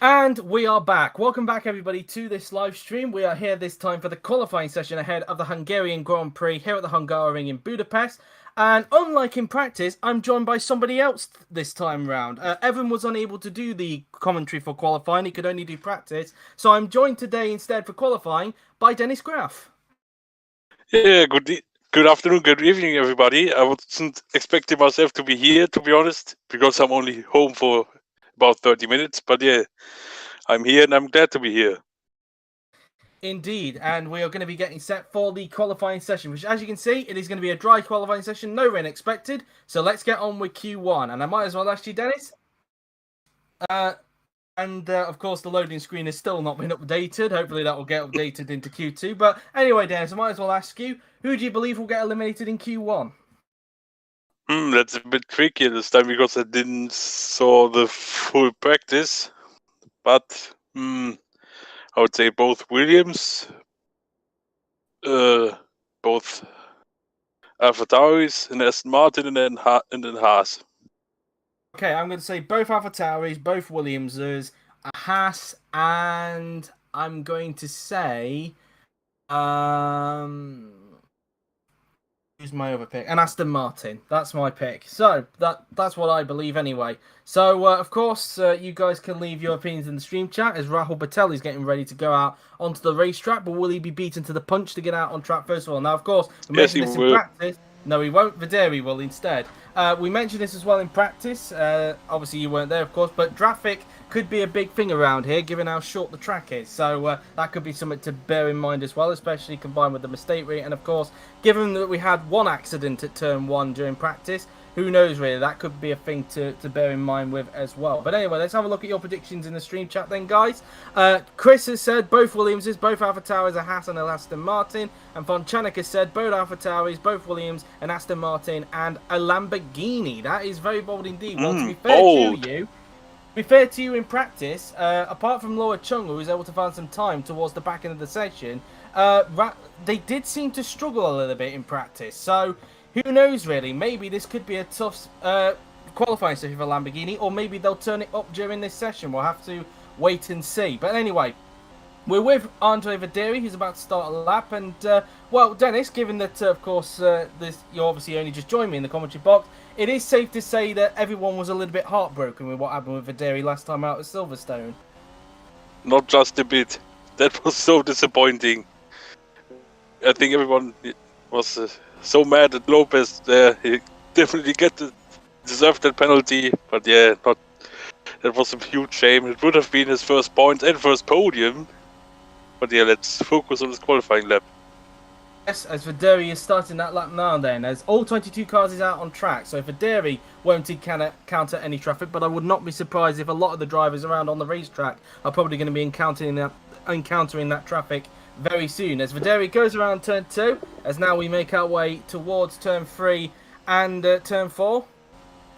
And we are back. Welcome back, everybody, to this live stream. We are here this time for the qualifying session ahead of the Hungarian Grand Prix here at the Hungaroring in Budapest. And unlike in practice, I'm joined by somebody else this time round. Evan was unable to do the commentary for qualifying, he could only do practice. So I'm joined today instead for qualifying by Dennis Graff. Yeah, good afternoon, good evening, everybody. I wasn't expecting myself to be here, to be honest, because I'm only home for about 30 minutes. But yeah, I'm here and I'm glad to be here. Indeed, and we are going to be getting set for the qualifying session, which, as you can see, it is going to be a dry qualifying session, no rain expected. So let's get on with Q1. And I might as well ask you, Dennis. Of course, the loading screen has still not been updated. Hopefully, that will get updated into Q2. But anyway, Dennis, I might as well ask you, who do you believe will get eliminated in Q1? That's a bit tricky this time because I didn't saw the full practice. But I would say both Williams, both AlphaTauris and Aston Martin, and then Haas. Okay, I'm going to say both AlphaTauris, both Williamses, a Haas, and I'm going to say, who's my other pick? And Aston Martin. That's my pick. So that's what I believe anyway. So of course, you guys can leave your opinions in the stream chat as Rahul Patel is getting ready to go out onto the racetrack. But will he be beaten to the punch to get out on track first of all? Now, of course, we Yes, mentioned he this will. in practice. No, he won't. Videri will instead. We mentioned this as well in practice. Obviously, you weren't there, of course, but traffic could be a big thing around here, given how short the track is. So that could be something to bear in mind as well, especially combined with the mistake rate. And of course, given that we had one accident at turn 1 during practice, who knows really, that could be a thing to bear in mind with as well. But anyway, let's have a look at your predictions in the stream chat then, guys. Chris has said both Williamses, both AlphaTauris, a Haas and an Aston Martin. And Von Chanek has said both AlphaTauris, both Williams, an Aston Martin and a Lamborghini. That is very bold indeed. Well, to be fair to you, in practice, apart from Laura Chung, who was able to find some time towards the back end of the session, they did seem to struggle a little bit in practice. So who knows, really? Maybe this could be a tough qualifying session for Lamborghini, or maybe they'll turn it up during this session. We'll have to wait and see. But anyway, we're with Andre Videri, who's about to start a lap. And, well, Dennis, given that, of course, you obviously only just joined me in the commentary box, it is safe to say that everyone was a little bit heartbroken with what happened with Videri last time out at Silverstone. Not just a bit. That was so disappointing. I think everyone was so mad at Lopez there. He definitely deserved that penalty, but yeah, that was a huge shame. It would have been his first points and first podium. But yeah, let's focus on this qualifying lap. Yes, as Videri is starting that lap now then, as all 22 cars is out on track, so Videri won't encounter any traffic, but I would not be surprised if a lot of the drivers around on the racetrack are probably going to be encountering that traffic very soon. As Videri goes around turn 2, as now we make our way towards turn 3 and turn 4.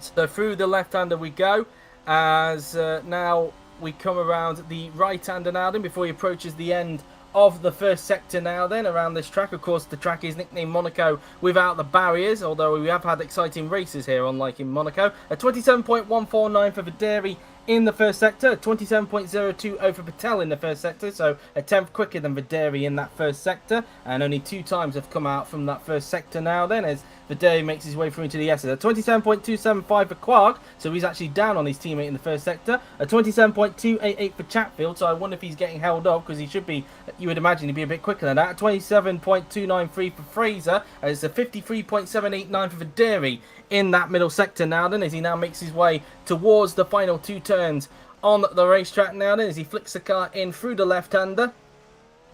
So through the left-hander we go, as now we come around the right-hander now then, before he approaches the end of the first sector now then around this track. Of course, the track is nicknamed Monaco without the barriers, although we have had exciting races here, unlike in Monaco. A 27.149 for Videri in the first sector, 27.020 for Patel in the first sector, so a tenth quicker than Videri in that first sector, and only 2 times have come out from that first sector now then, as Videri makes his way through into the S's. A 27.275 for Quark, so he's actually down on his teammate in the first sector. A 27.288 for Chatfield, so I wonder if he's getting held up, because he should be, you would imagine he'd be a bit quicker than that. A 27.293 for Fraser, and it's a 53.789 for Videri in that middle sector now then, as he now makes his way towards the final 2 turns on the racetrack now then, as he flicks the car in through the left-hander.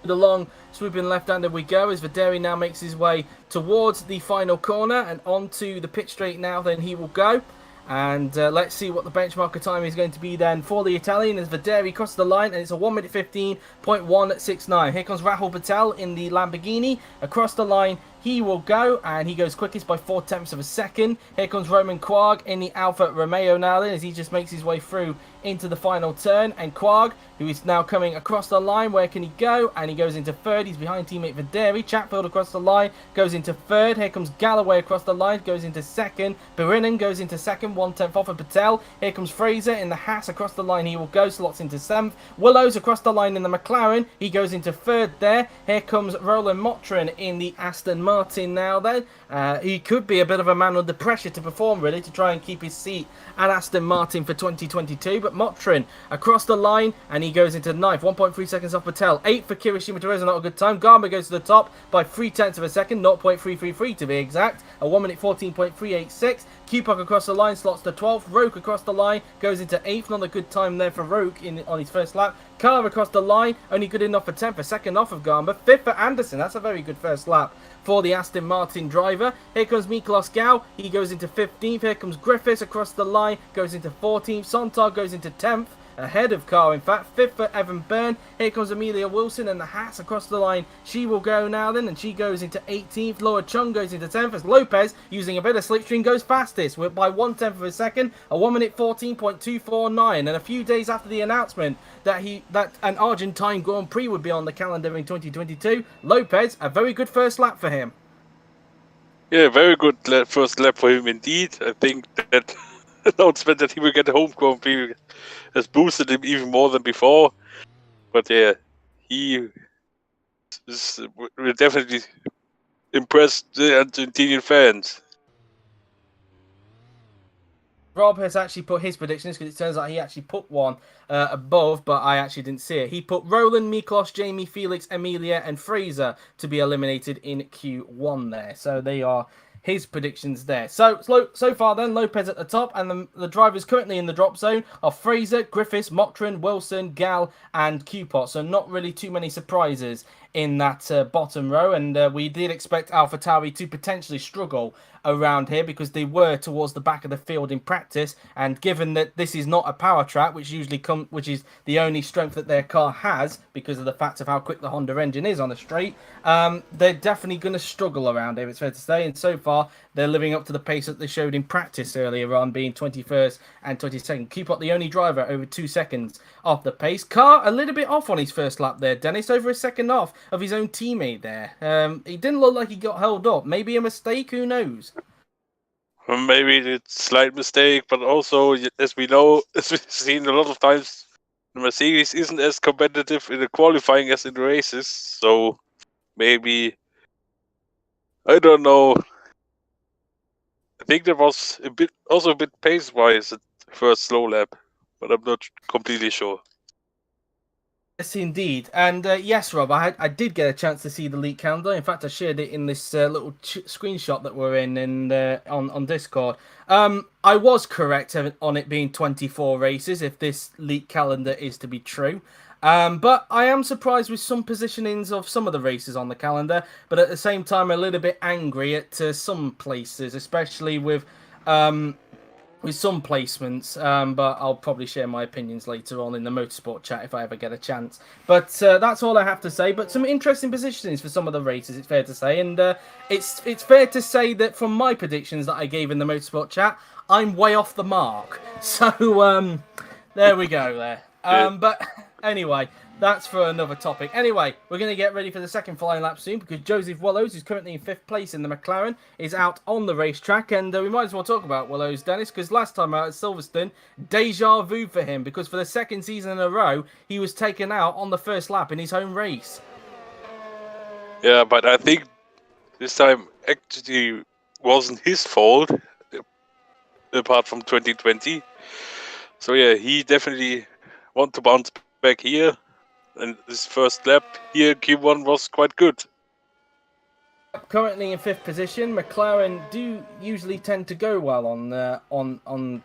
The long swooping left-hander we go, as Videri now makes his way towards the final corner and onto the pit straight now then he will go. And let's see what the benchmarker time is going to be then for the Italian as Videri crosses the line, and it's a 1 minute 15.169. Here comes Rahul Patel in the Lamborghini. Across the line, he will go, and he goes quickest by 0.4 of a second. Here comes Roman Quarg in the Alfa Romeo now then, as he just makes his way through into the final turn. And Quarg, who is now coming across the line, where can he go? And he goes into third. He's behind teammate Videri. Chatfield across the line, goes into third. Here comes Galloway across the line, goes into second. Berinen goes into second, 1/10 off of Patel. Here comes Fraser in the Haas across the line. He will go, slots into 7th. Willows across the line in the McLaren. He goes into 3rd there. Here comes Roland Motrin in the Aston Martin now then. He could be a bit of a man under pressure to perform, really, to try and keep his seat at Aston Martin for 2022. But Motrin across the line, and he goes into 9th, 1.3 seconds off Patel. 8th for Kirishima Teresa, not a good time. Garma goes to the top by 0.3 of a second, 0.333 to be exact. A 1 minute 14.386. Kupok across the line, slots to 12th. Roke across the line, goes into 8th. Not a good time there for Roke on his first lap. Carr across the line, only good enough for 10th, a second off of Garma. 5th for Anderson, that's a very good first lap for the Aston Martin driver. Here comes Miklos Gau, he goes into 15th. Here comes Griffiths across the line, goes into 14th. Sontag goes into 10th, ahead of Carr in fact. 5th for Evan Byrne. Here comes Amelia Wilson and the Haas across the line. She will go now then, and she goes into 18th. Laura Chung goes into 10th as Lopez, using a bit of slipstream, goes fastest by 1/10 of a second, a 1 minute 14.249. And a few days after the announcement that an Argentine Grand Prix would be on the calendar in 2022, Lopez, a very good first lap for him. Yeah, very good first lap for him indeed. I think that announcement that he will get a home Grand Prix has boosted him even more than before. But yeah, he will definitely impress the Argentinian fans. Rob has actually put his predictions, because it turns out he actually put one above, but I actually didn't see it. He put Roland, Miklos, Jamie, Felix, Amelia, and Fraser to be eliminated in Q1 there. So they are his predictions there. So far then, Lopez at the top, and the drivers currently in the drop zone are Fraser, Griffiths, Motrin, Wilson, Gal, and Cupot. So not really too many surprises in that bottom row, and we did expect AlphaTauri to potentially struggle around here, because they were towards the back of the field in practice, and given that this is not a power track, which is the only strength that their car has because of the fact of how quick the Honda engine is on a straight, they're definitely going to struggle around here, it's fair to say. And so far they're living up to the pace that they showed in practice earlier on, being 21st and 22nd. Cupot the only driver over 2 seconds off the pace. Carr a little bit off on his first lap there, Dennis, over a second off of his own teammate there. He didn't look like he got held up. Maybe a mistake, who knows? Maybe it's a slight mistake, but also, as we know, as we've seen a lot of times, the Mercedes isn't as competitive in the qualifying as in the races. So maybe, I don't know. I think there was a bit pace-wise at first slow lap, but I'm not completely sure. Yes, indeed. And yes, Rob, I did get a chance to see the leak calendar. In fact, I shared it in this little screenshot that we're in on Discord. I was correct on it being 24 races, if this leak calendar is to be true. But I am surprised with some positionings of some of the races on the calendar, but at the same time a little bit angry at some places, especially with some placements, but I'll probably share my opinions later on in the motorsport chat if I ever get a chance. But that's all I have to say. But some interesting positionings for some of the races, it's fair to say. And it's fair to say that from my predictions that I gave in the motorsport chat, I'm way off the mark. So there we go there. But anyway, that's for another topic. Anyway, we're going to get ready for the second flying lap soon, because Joseph Willows, who's currently in 5th place in the McLaren, is out on the racetrack. And we might as well talk about Willows, Dennis, because last time out at Silverstone, deja vu for him, because for the second season in a row, he was taken out on the first lap in his home race. Yeah, but I think this time actually wasn't his fault, apart from 2020. So yeah, he definitely want to bounce back here. And his first lap here, Q1, was quite good. Currently in 5th position, McLaren do usually tend to go well on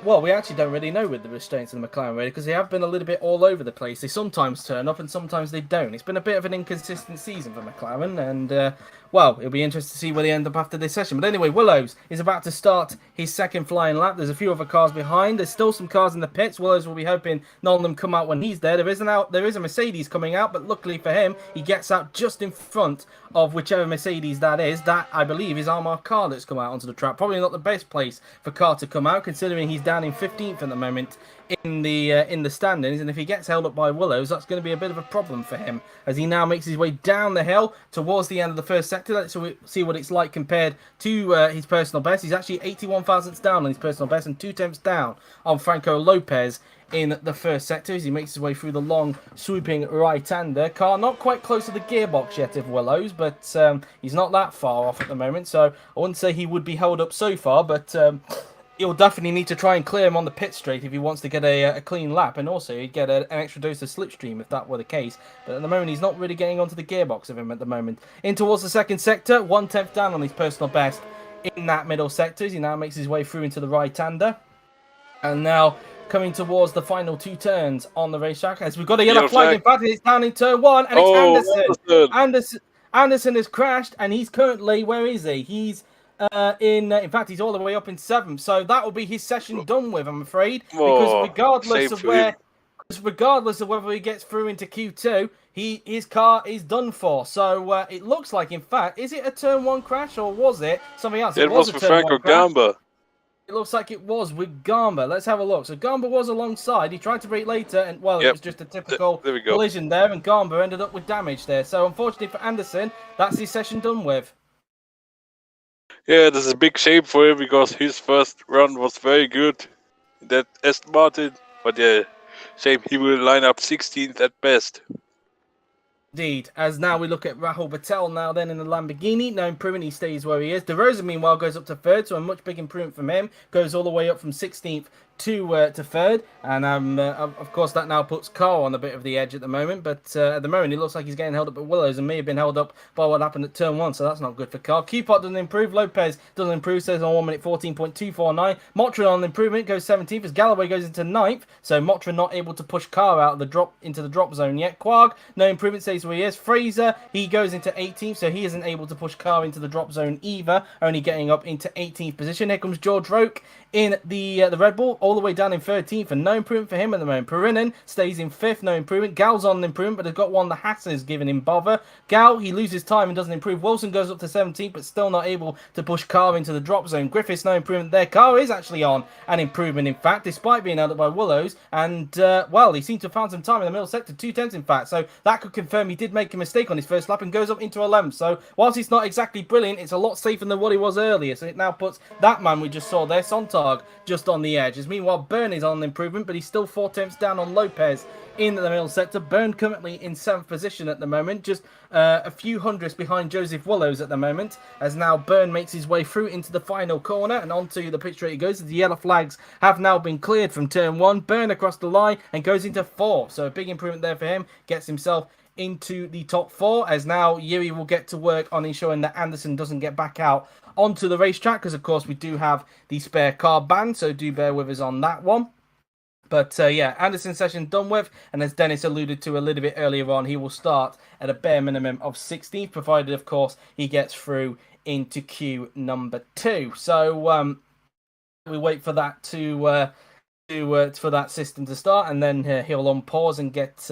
well, we actually don't really know with the restraints in the McLaren really, because they have been a little bit all over the place. They sometimes turn up and sometimes they don't. It's been a bit of an inconsistent season for McLaren, and well, it'll be interesting to see where they end up after this session. But anyway, Willows is about to start his second flying lap. There's a few other cars behind. There's still some cars in the pits. Willows will be hoping none of them come out when he's there. There is a Mercedes coming out, but luckily for him, he gets out just in front of whichever Mercedes that is. That, I believe, is Armar Carr that's come out onto the track. Probably not the best place for Carr to come out, considering he's down in 15th at the moment in the standings. And if he gets held up by Willows, that's going to be a bit of a problem for him, as he now makes his way down the hill towards the end of the first sector. Let's see what it's like compared to his personal best. He's actually 81 thousandths down on his personal best and 2 tenths down on Franco Lopez in the first sector as he makes his way through the long swooping right-hander. Carr not quite close to the gearbox yet of Willows, but he's not that far off at the moment, so I wouldn't say he would be held up so far, but he'll definitely need to try and clear him on the pit straight if he wants to get a clean lap, and also he'd get an extra dose of slipstream if that were the case. But at the moment, he's not really getting onto the gearbox of him at the moment. In towards the second sector, 1 tenth down on his personal best in that middle sector as he now makes his way through into the right-hander. And now coming towards the final 2 turns on the racetrack, as we've got a yellow flag. In fact, it's down in turn 1, and it's Anderson. Anderson has crashed, and he's currently, where is he? He's in fact, he's all the way up in 7th, so that will be his session done with, I'm afraid, because regardless of whether he gets through into Q2, his car is done for. So it looks like, in fact, is it a turn 1 crash or was it something else? It was with Franco Gamba. It looks like it was with Gamba. Let's have a look. So Gamba was alongside. He tried to brake later, and well, it was just a typical collision there, and Gamba ended up with damage there. So unfortunately for Anderson, that's his session done with. Yeah, this is a big shame for him because his first run was very good. That Aston Martin, but yeah, shame he will line up 16th at best. Indeed, as now we look at Rahul Patel now then in the Lamborghini. No improvement, he stays where he is. De Rosa, meanwhile, goes up to 3rd, so a much big improvement from him. Goes all the way up from 16th to 3rd, and of course that now puts Carl on a bit of the edge at the moment, but at the moment it looks like he's getting held up at Willows and may have been held up by what happened at turn 1, so that's not good for Carl. Q-Pot doesn't improve, Lopez doesn't improve, says on 1 minute 14.249. Motra on improvement, goes 17th as Galloway goes into 9th, so Motra not able to push Carl out of the drop into the drop zone yet. Quag, no improvement, stays where he is. Fraser, he goes into 18th, so he isn't able to push Carl into the drop zone either, only getting up into 18th position. Here comes George Roke in the Red Bull, all the way down in 13th, and no improvement for him at the moment. Perinen stays in 5th, no improvement. Gal's on an improvement, but has got one the Hassan's giving him bother. Gal, he loses time and doesn't improve. Wilson goes up to 17th, but still not able to push Carr into the drop zone. Griffiths, no improvement there. Carr is actually on an improvement, in fact, despite being held up by Willows, and, well, he seems to have found some time in the middle sector, 2 tenths, in fact, so that could confirm he did make a mistake on his first lap and goes up into 11th. So, whilst it's not exactly brilliant, it's a lot safer than what he was earlier, so it now puts that man we just saw there, Sontag, just on the edge. As meanwhile, Byrne is on an improvement, but he's still 4 tenths down on Lopez in the middle sector. Byrne currently in 7th position at the moment, just a few hundredths behind Joseph Willows at the moment, as now Byrne makes his way through into the final corner and onto the pit straight he goes. The yellow flags have now been cleared from turn 1. Byrne across the line and goes into 4th, so a big improvement there for him, gets himself into the top 4, as now Yuri will get to work on ensuring that Anderson doesn't get back out onto the racetrack, because of course we do have the spare car ban, so do bear with us on that one. But yeah, Anderson's session done with, and as Dennis alluded to a little bit earlier on, he will start at a bare minimum of 16th, provided of course he gets through into Q number 2. So we wait for that for that system to start, and then he'll unpause and get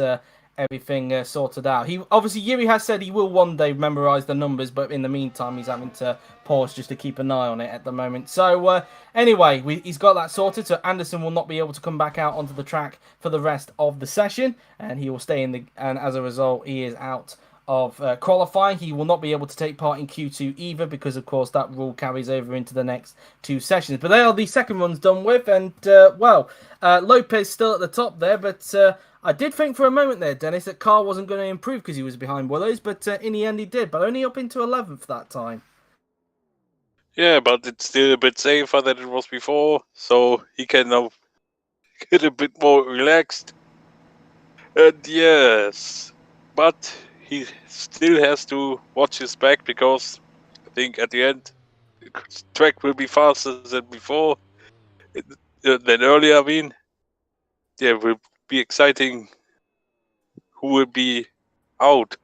everything sorted out. Yuri has said he will one day memorize the numbers, but in the meantime he's having to pause just to keep an eye on it at the moment. So anyway, he's got that sorted, so Anderson will not be able to come back out onto the track for the rest of the session, and he will stay in and as a result he is out of qualifying. He will not be able to take part in Q2 either, because of course that rule carries over into the next 2 sessions. But they are the second runs done with, and Lopez still at the top there, but I did think for a moment there, Dennis, that Carr wasn't going to improve because he was behind Willows, but in the end he did, but only up into 11th that time. Yeah, but it's still a bit safer than it was before, so he can now get a bit more relaxed. And yes, but he still has to watch his back, because I think at the end the track will be faster than before, than earlier. I mean, yeah, it will be exciting who will be out.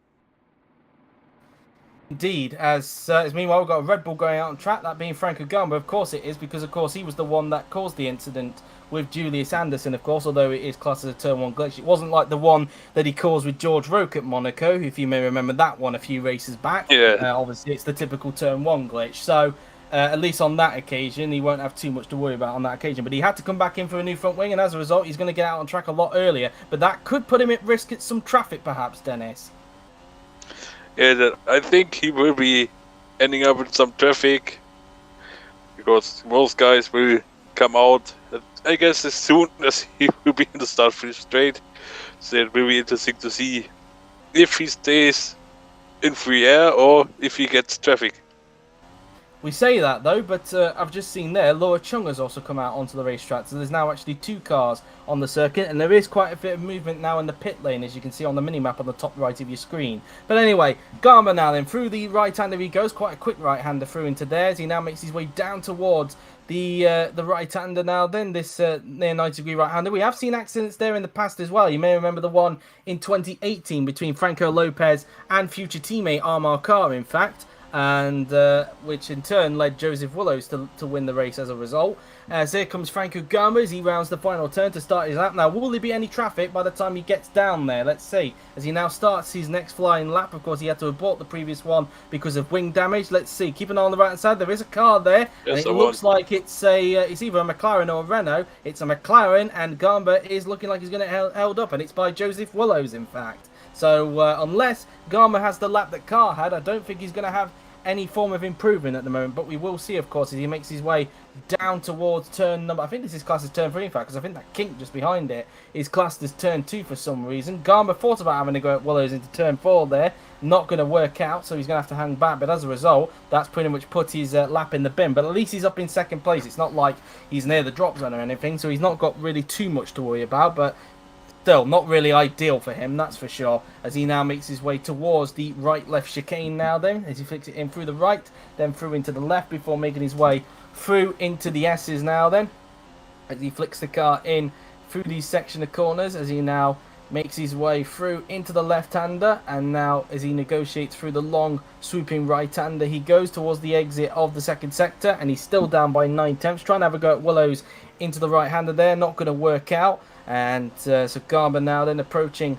Indeed, as meanwhile we've got a Red Bull going out on track, that being Franco Gamba. Of course it is, because of course he was the one that caused the incident with Julius Anderson, of course, although it is classed as a Turn 1 glitch. It wasn't like the one that he caused with George Roque at Monaco, if you may remember that one a few races back. Yeah. Obviously, it's the typical Turn 1 glitch. So, at least on that occasion, he won't have too much to worry about on that occasion. But he had to come back in for a new front wing, and as a result, he's going to get out on track a lot earlier. But that could put him at risk at some traffic, perhaps, Dennis. Yeah, I think he will be ending up with some traffic because most guys will come out, I guess, as soon as he will be in the start-finish straight. So it will be interesting to see if he stays in free air or if he gets traffic. We say that though, but I've just seen there, Laura Chung has also come out onto the racetrack, so there's now actually 2 cars on the circuit, and there is quite a bit of movement now in the pit lane, as you can see on the mini-map on the top right of your screen. But anyway, Gamba now then, through the right-hander he goes, quite a quick right-hander through into theirs. He now makes his way down towards the right-hander now then, this near 90-degree right-hander. We have seen accidents there in the past as well. You may remember the one in 2018 between Franco Lopez and future teammate Armar Carr, in fact, and which in turn led Joseph Willows to win the race as a result. So here comes Franco Gamba as he rounds the final turn to start his lap. Now, will there be any traffic by the time he gets down there? Let's see. As he now starts his next flying lap, of course, he had to abort the previous one because of wing damage. Let's see. Keep an eye on the right-hand side. There is a car there, and it looks like it's either a McLaren or a Renault. It's a McLaren, and Gamba is looking like he's going to held up, and it's by Joseph Willows, in fact. So unless Gamba has the lap that Carr had, I don't think he's going to have any form of improvement at the moment, but we will see, of course, as he makes his way down towards turn number, I think this is classed as turn 3, in fact, because I think that kink just behind it is classed as turn 2 for some reason. Gamba thought about having to go at Willows into turn 4 there, not going to work out, so he's going to have to hang back, but as a result, that's pretty much put his lap in the bin, but at least he's up in second place. It's not like he's near the drop zone or anything, so he's not got really too much to worry about, but still, not really ideal for him, that's for sure, as he now makes his way towards the right-left chicane now then, as he flicks it in through the right, then through into the left before making his way through into the S's now then, as he flicks the car in through these section of corners, as he now makes his way through into the left-hander, and now as he negotiates through the long swooping right-hander, he goes towards the exit of the second sector, and he's still down by 9 tenths, trying to have a go at Willows into the right-hander there, not going to work out. And so Gamba now then approaching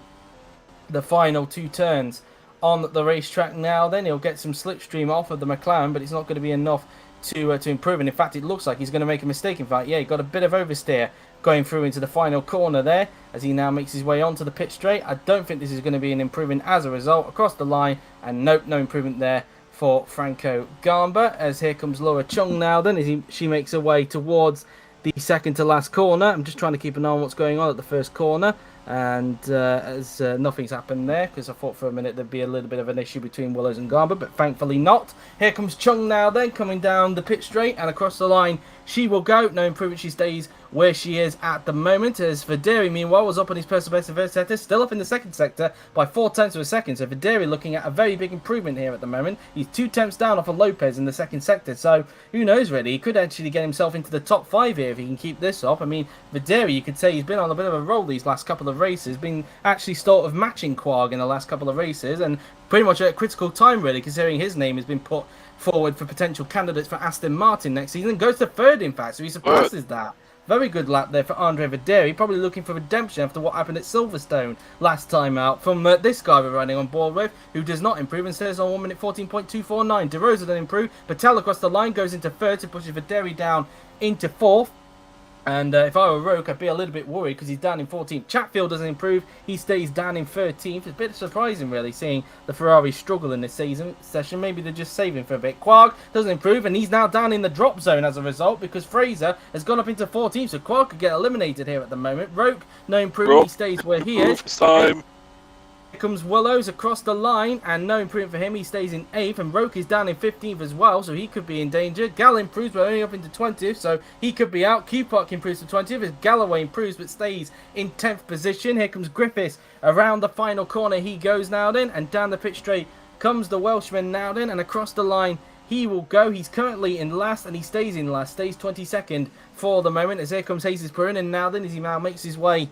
the final 2 turns on the racetrack now then. He'll get some slipstream off of the McLaren, but it's not going to be enough to improve. And in fact, it looks like he's going to make a mistake. In fact, yeah, he got a bit of oversteer going through into the final corner there as he now makes his way onto the pit straight. I don't think this is going to be an improvement as a result across the line. And nope, no improvement there for Franco Gamba. As here comes Laura Chung now then as she makes her way towards the second to last corner. I'm just trying to keep an eye on what's going on at the first corner, and as nothing's happened there, because I thought for a minute there'd be a little bit of an issue between Willows and Gamba, but thankfully not. Here comes Chung now then, coming down the pit straight, and across the line she will go. No improvement, she stays where she is at the moment, as Verderi meanwhile was up on his personal best in the first sector, still up in the second sector by 4 tenths of a second. So Verderi looking at a very big improvement here at the moment. He's 2 tenths down off of Lopez in the second sector, so who knows really, he could actually get himself into the top 5 here if he can keep this up. I mean, Verderi, you could say he's been on a bit of a roll these last couple of races, been actually sort of matching Quarg in the last couple of races, and pretty much at a critical time really, considering his name has been put forward for potential candidates for Aston Martin next season. Goes to 3rd, in fact, so he surpasses that. Very good lap there for Andre Verderi, probably looking for redemption after what happened at Silverstone last time out from this guy we're running on board with, who does not improve and stays on 1 minute 14.249. De Rosa doesn't improve. Patel across the line goes into 3rd to pushes Verderi down into 4th. And if I were Roque, I'd be a little bit worried because he's down in 14th. Chatfield doesn't improve. He stays down in 13th. It's a bit surprising, really, seeing the Ferrari struggle in this session. Maybe they're just saving for a bit. Quarg doesn't improve, and he's now down in the drop zone as a result because Fraser has gone up into 14th. So Quarg could get eliminated here at the moment. Roque, no improvement. He stays where he is. Time. Here comes Willows across the line, and no improvement for him. He stays in 8th, and Roque is down in 15th as well, so he could be in danger. Gall improves, but only up into 20th, so he could be out. Q-Park improves to 20th, as Galloway improves, but stays in 10th position. Here comes Griffiths. Around the final corner he goes now then, and down the pit straight comes the Welshman now then, and across the line he will go. He's currently in last, and he stays in last, stays 22nd for the moment. As here comes Jesus Perrin, and now then, as he now makes his way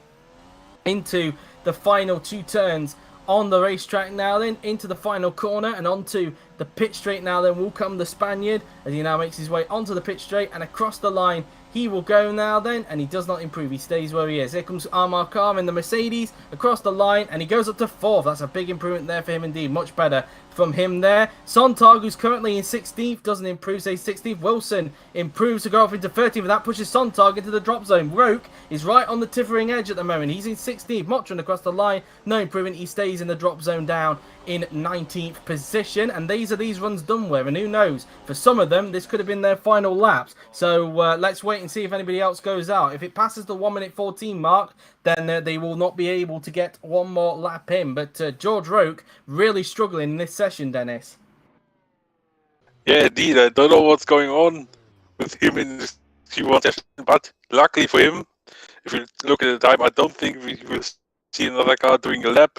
into the final 2 turns on the racetrack now then, into the final corner and onto the pit straight now then will come the Spaniard as he now makes his way onto the pit straight and across the line he will go now then, and he does not improve, he stays where he is. Here comes Amar Khan in the Mercedes across the line and he goes up to 4th. That's a big improvement there for him indeed, much better from him there. Sontag, who's currently in 16th, doesn't improve, stays 16th. Wilson improves to go off into 13th, but that pushes Sontag into the drop zone. Roke is right on the Tiffering edge at the moment. He's in 16th. Motrin across the line, no improvement. He stays in the drop zone down in 19th position, and these are these runs done with, and who knows, for some of them this could have been their final laps. So let's wait and see if anybody else goes out. If it passes the 1 minute 14 mark, then they will not be able to get one more lap in. But George Roke really struggling in this session, Dennis. Yeah, indeed. I don't know what's going on with him in this Q1 session, but luckily for him, if you look at the time, I don't think we will see another car doing a lap.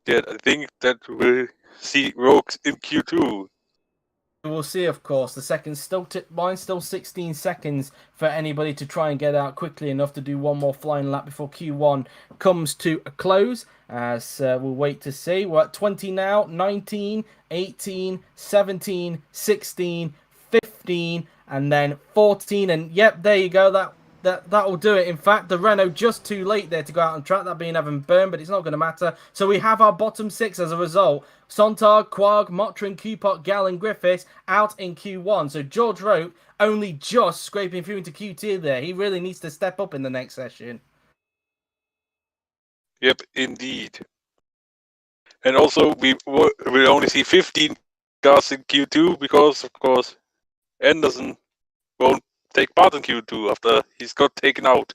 Yeah, I think that we'll see Rogues in Q2. We'll see, of course. The second mine's still 16 seconds for anybody to try and get out quickly enough to do one more flying lap before Q1 comes to a close. As we'll wait to see. We're at 20 now, 19, 18, 17, 16, 15, and then 14. And yep, there you go. That will do it. In fact, the Renault just too late there to go out on track. That being Evan Byrne, but it's not going to matter. So we have our bottom 6 as a result. Sontag, Quag, Motrin, Coupot, Gal and Griffiths out in Q1. So George Roke only just scraping through into Q2 there. He really needs to step up in the next session. Yep, indeed. And also, we will only see 15 cars in Q2 because, of course, Anderson won't take part in Q2 after he's got taken out.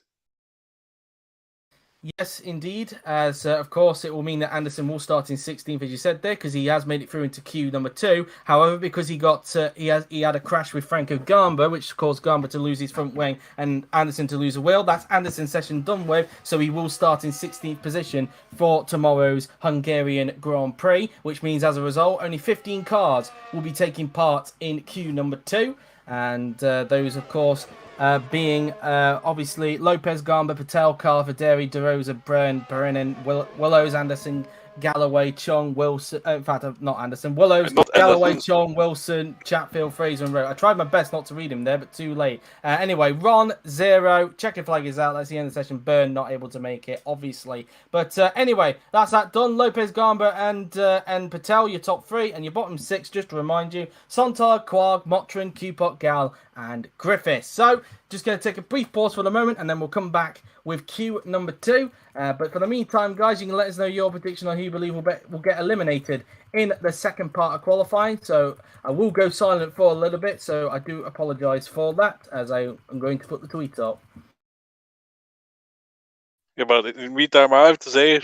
Yes, indeed. As of course, it will mean that Anderson will start in 16th, as you said there, because he has made it through into Q number 2. However, because he had a crash with Franco Gamba, which caused Gamba to lose his front wing and Anderson to lose a wheel. That's Anderson's session done with, so he will start in 16th position for tomorrow's Hungarian Grand Prix, which means as a result, only 15 cars will be taking part in Q number 2, and those, of course, being obviously Lopez, Gamba, Patel, Carvaderi, DeRosa, Byrne, Perinen, Willows, Anderson, Galloway, Chong, Wilson. In fact, not Anderson. Willows, Galloway, Anderson. Chong, Wilson, Chatfield, Fraser, and Rowe. I tried my best not to read him there, but too late. Anyway, Ron, 0. Checkered flag is out. That's the end of the session. Byrne not able to make it, obviously. But anyway, that's that done. Lopez, Gamba, and Patel, your top 3, and your bottom 6, just to remind you, Sontag, Quag, Motrin, Coupot, Gal, and Griffiths. So, just going to take a brief pause for the moment, and then we'll come back with Q number 2. But for the meantime, guys, you can let us know your prediction on who you believe will get eliminated in the second part of qualifying. So I will go silent for a little bit, so I do apologise for that, as I am going to put the tweet up. Yeah, but in the meantime, I have to say,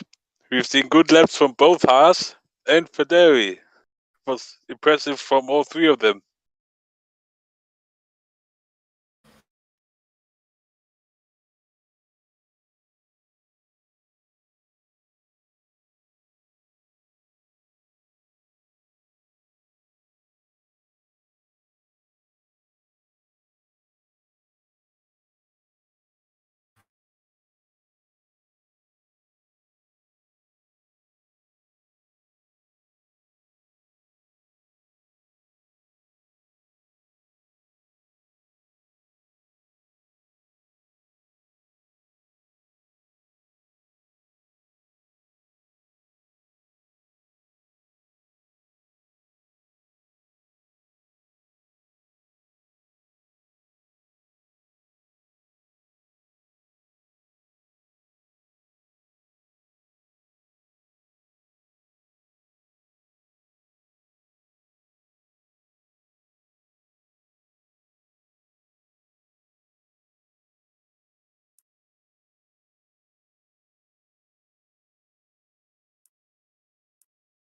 we've seen good laps from both Haas and Federi. It was impressive from all 3 of them.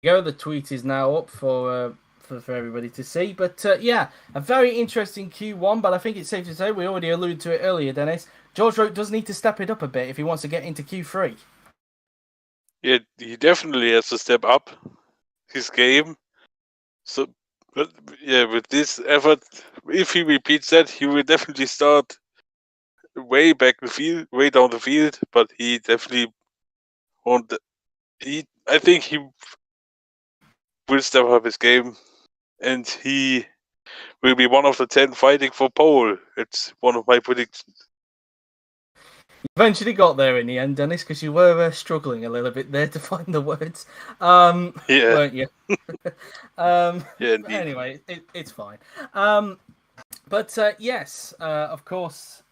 The tweet is now up for everybody to see. But yeah, a very interesting Q1. But I think it's safe to say, we already alluded to it earlier, Dennis, George Roke does need to step it up a bit if he wants to get into Q3. Yeah, he definitely has to step up his game. So, but yeah, with this effort, if he repeats that, he will definitely start way back the field, way down the field. But he definitely won't. I think he will step up his game, and he will be one of the 10 fighting for pole. It's one of my predictions. Eventually got there in the end, Dennis, because you were struggling a little bit there to find the words, Yeah, weren't you? yeah, But indeed. anyway, it's fine. But yes, of course,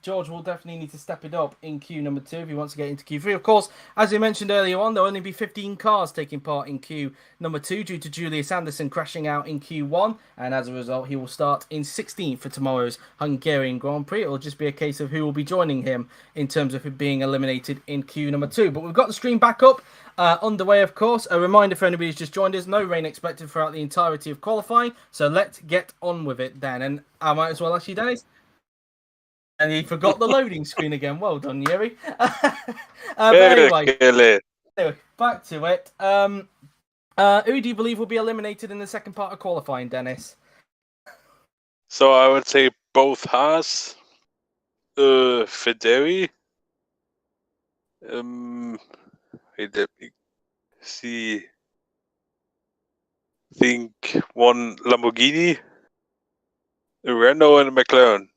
George will definitely need to step it up in queue number 2 if he wants to get into Q3. Of course, as we mentioned earlier on, there'll only be 15 cars taking part in queue number 2 due to Julius Anderson crashing out in Q1, and as a result, he will start in 16th for tomorrow's Hungarian Grand Prix. It'll just be a case of who will be joining him in terms of him being eliminated in queue number 2. But we've got the stream back up. Underway, of course. A reminder for anybody who's just joined us, no rain expected throughout the entirety of qualifying. So let's get on with it then. And I might as well ask you, Dennis. And he forgot the loading screen again. Well done, Yuri. But anyway, back to it. Who do you believe will be eliminated in the second part of qualifying, Dennis? So I would say both Haas, Federi. Wait, let me see. Think one Lamborghini, a Renault, and a McLaren.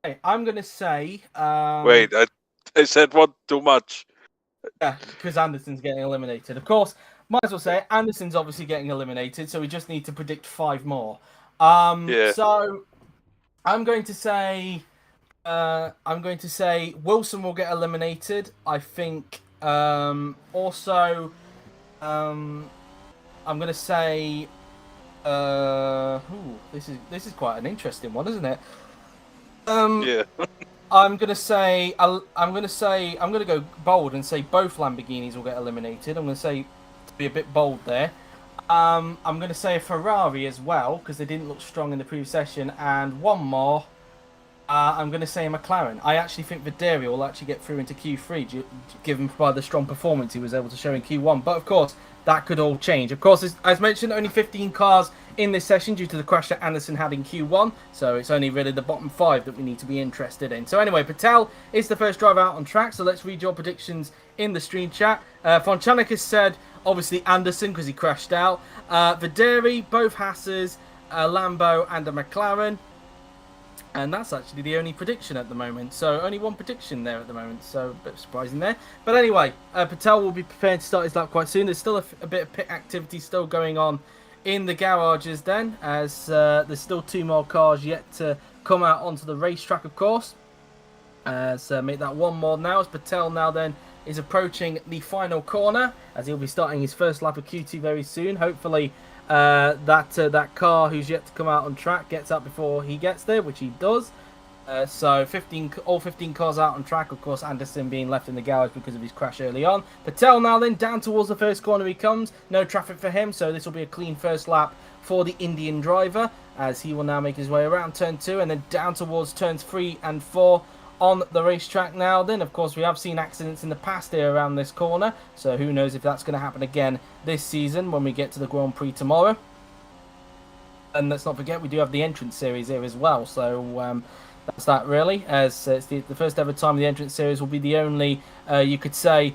Hey, I'm going to say... Wait, I said one too much. Yeah, because Anderson's getting eliminated. Of course, might as well say Anderson's obviously getting eliminated, so we just need to predict 5 more. Yeah. So I'm going to say Wilson will get eliminated. I think also I'm going to say this is quite an interesting one, isn't it? Yeah. I'm gonna go bold and say both Lamborghinis will get eliminated. I'm gonna say to be a bit bold there. I'm gonna say a Ferrari as well because they didn't look strong in the previous session, and one more. I'm going to say a McLaren. I actually think Videri will actually get through into Q3, given by the strong performance he was able to show in Q1. But of course, that could all change. Of course, as mentioned, only 15 cars in this session due to the crash that Anderson had in Q1. So it's only really the bottom 5 that we need to be interested in. So anyway, Patel is the first driver out on track. So let's read your predictions in the stream chat. Fonchanik has said, obviously, Anderson because he crashed out. Videri, both Hasses, a Lambo and a McLaren. And that's actually the only prediction at the moment. So only one prediction there at the moment. So a bit surprising there. But anyway, Patel will be prepared to start his lap quite soon. There's still a bit of pit activity still going on in the garages then. As there's still 2 more cars yet to come out onto the racetrack, of course. So make that 1 more now. As Patel now then is approaching the final corner. As he'll be starting his first lap of Q2 very soon. Hopefully... that car who's yet to come out on track gets out before he gets there, which he does. So all 15 cars out on track. Of course, Anderson being left in the garage because of his crash early on. Patel now then down towards the first corner he comes. No traffic for him, so this will be a clean first lap for the Indian driver as he will now make his way around turn 2 and then down towards turns 3 and 4 on the racetrack now. Then, of course, we have seen accidents in the past here around this corner, so who knows if that's going to happen again this season when we get to the Grand Prix tomorrow. And let's not forget, we do have the entrance series here as well, so that's that really, as it's the first ever time the entrance series will be the only, you could say,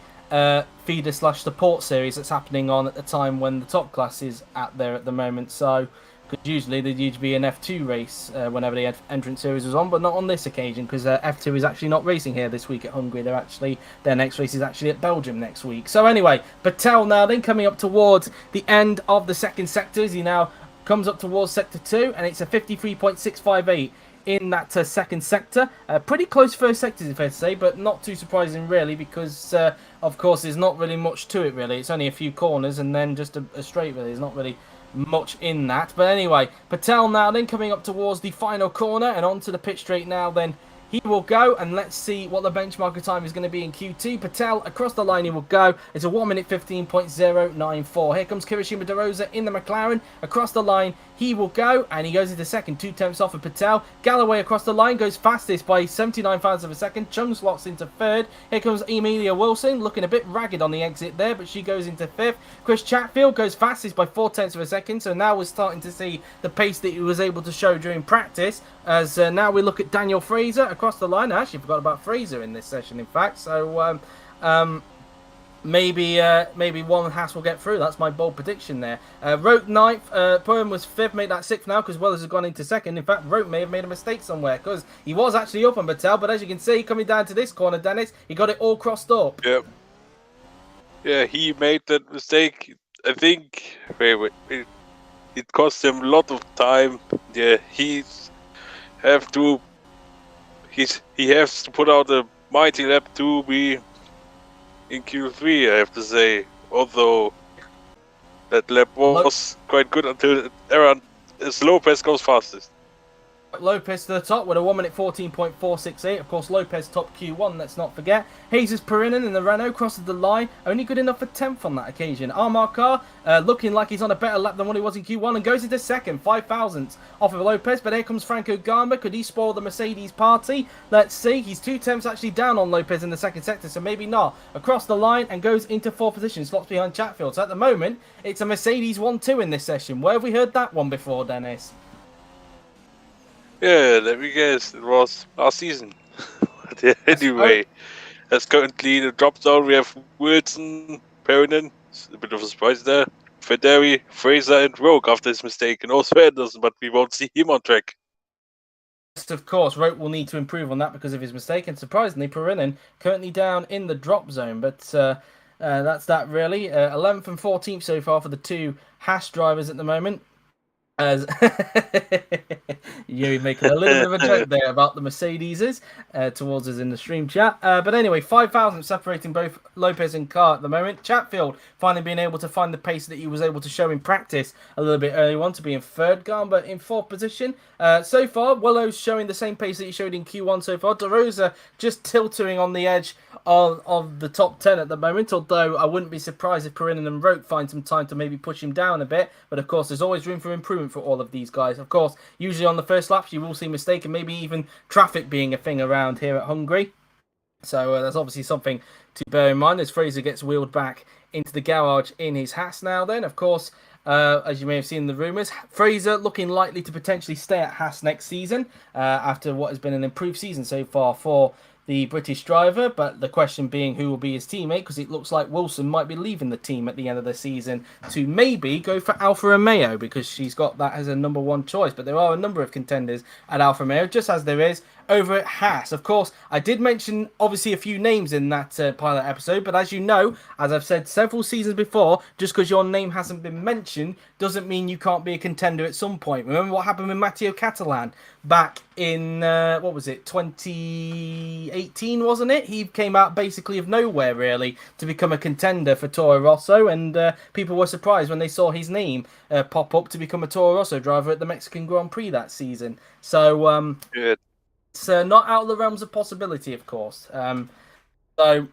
feeder / support series that's happening on at the time when the top class is at there at the moment. So because usually there'd usually be an F2 race whenever the entrance series was on, but not on this occasion because F2 is actually not racing here this week at Hungary. Their next race is actually at Belgium next week. So anyway, Patel now then coming up towards the end of the second sector as he now comes up towards sector 2, and it's a 53.658 in that second sector. Pretty close first sector, if I say, but not too surprising really because of course there's not really much to it really. It's only a few corners and then just a straight really. There's not really much in that, but anyway, Patel now then coming up towards the final corner and onto the pit straight now then He will go, and let's see what the benchmarker time is going to be in Q2. Patel, across the line, he will go. It's a 1 minute 15.094. Here comes Kirishima DeRosa in the McLaren. Across the line, he will go, and he goes into second, 2 tenths off of Patel. Galloway across the line goes fastest by 79 thousandths of a second. Chung slots into third. Here comes Emilia Wilson, looking a bit ragged on the exit there, but she goes into fifth. Chris Chatfield goes fastest by 4 tenths of a second, so now we're starting to see the pace that he was able to show during practice. As now we look at Daniel Fraser across the line. I actually forgot about Fraser in this session, in fact. So maybe one Haas will get through. That's my bold prediction there. Rote ninth. Purim was fifth, made that sixth now because Wellers has gone into second. In fact, Rote may have made a mistake somewhere because he was actually up on Patel. But as you can see, coming down to this corner, Dennis, he got it all crossed up. Yep. Yeah, he made that mistake. I think it cost him a lot of time. Yeah, he has to put out a mighty lap to be in Q3, I have to say. Although that lap was quite good until Aaron Lopez goes fastest. Lopez to the top with a 1 minute 14.468. Of course, Lopez top Q1, let's not forget. Jesus Perinen in the Renault crosses the line, only good enough for 10th on that occasion. Armar looking like he's on a better lap than what he was in Q1 and goes into second, 5 thousandths off of Lopez. But here comes Franco Gamba. Could he spoil the Mercedes party? Let's see. He's 2 tenths actually down on Lopez in the second sector, so maybe not. Across the line and goes into 4th position, slots behind Chatfield. So at the moment, it's a Mercedes 1-2 in this session. Where have we heard that one before, Dennis? Yeah, let me guess. It was last season. But yeah, anyway, that's currently the drop zone. We have Wilson, Perinen. It's a bit of a surprise there. Federi, Fraser, and Rogue after his mistake, and also Anderson, but we won't see him on track. Of course, Rote will need to improve on that because of his mistake, and surprisingly, Perinen currently down in the drop zone. But that's that really. 11th and 14th so far for the 2 Haas drivers at the moment. As you're making a little bit of a joke there about the Mercedeses towards us in the stream chat. But anyway, 5,000 separating both Lopez and Carr at the moment. Chatfield finally being able to find the pace that he was able to show in practice a little bit earlier on to be in third. Gamba in 4th position. So far, Willow's showing the same pace that he showed in Q1 so far. DeRosa just tilting on the edge of the top 10 at the moment, although I wouldn't be surprised if Perinen and Rote find some time to maybe push him down a bit. But of course, there's always room for improvement for all of these guys. Of course, usually on the first laps, you will see mistake and maybe even traffic being a thing around here at Hungary. So that's obviously something to bear in mind as Fraser gets wheeled back into the garage in his Haas now then. Of course, as you may have seen in the rumours, Fraser looking likely to potentially stay at Haas next season after what has been an improved season so far for the British driver, but the question being who will be his teammate, because it looks like Wilson might be leaving the team at the end of the season to maybe go for Alfa Romeo, because she's got that as a number 1 choice. But there are a number of contenders at Alfa Romeo, just as there is over at Haas. Of course, I did mention obviously a few names in that pilot episode, but as you know, as I've said several seasons before, just because your name hasn't been mentioned doesn't mean you can't be a contender at some point. Remember what happened with Matteo Catalan back in 2018, wasn't it? He came out basically of nowhere really to become a contender for Toro Rosso, and people were surprised when they saw his name pop up to become a Toro Rosso driver at the Mexican Grand Prix that season. So it's not out of the realms of possibility, of course. So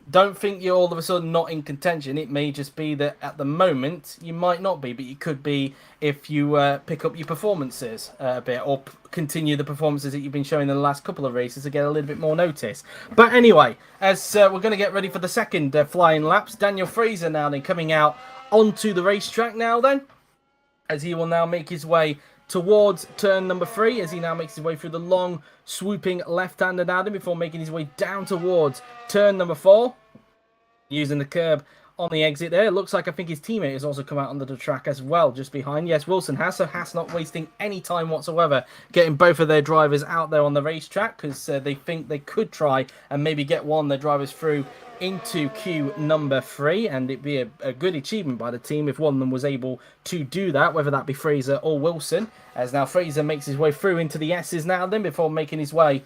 don't think you're all of a sudden not in contention. It may just be that at the moment you might not be, but you could be if you pick up your performances a bit or continue the performances that you've been showing in the last couple of races to get a little bit more notice. But anyway, as we're going to get ready for the second flying laps, Daniel Fraser now then coming out onto the racetrack now then, as he will now make his way towards turn number 3, as he now makes his way through the long, swooping left-handed Adam before making his way down towards turn number 4, using the curb on the exit there. It looks like I think his teammate has also come out onto the track as well, just behind. Yes, Wilson has, so Haas not wasting any time whatsoever getting both of their drivers out there on the racetrack, because they think they could try and maybe get one of their drivers through into Q number 3, and it'd be a good achievement by the team if one of them was able to do that, whether that be Fraser or Wilson, as now Fraser makes his way through into the S's now then before making his way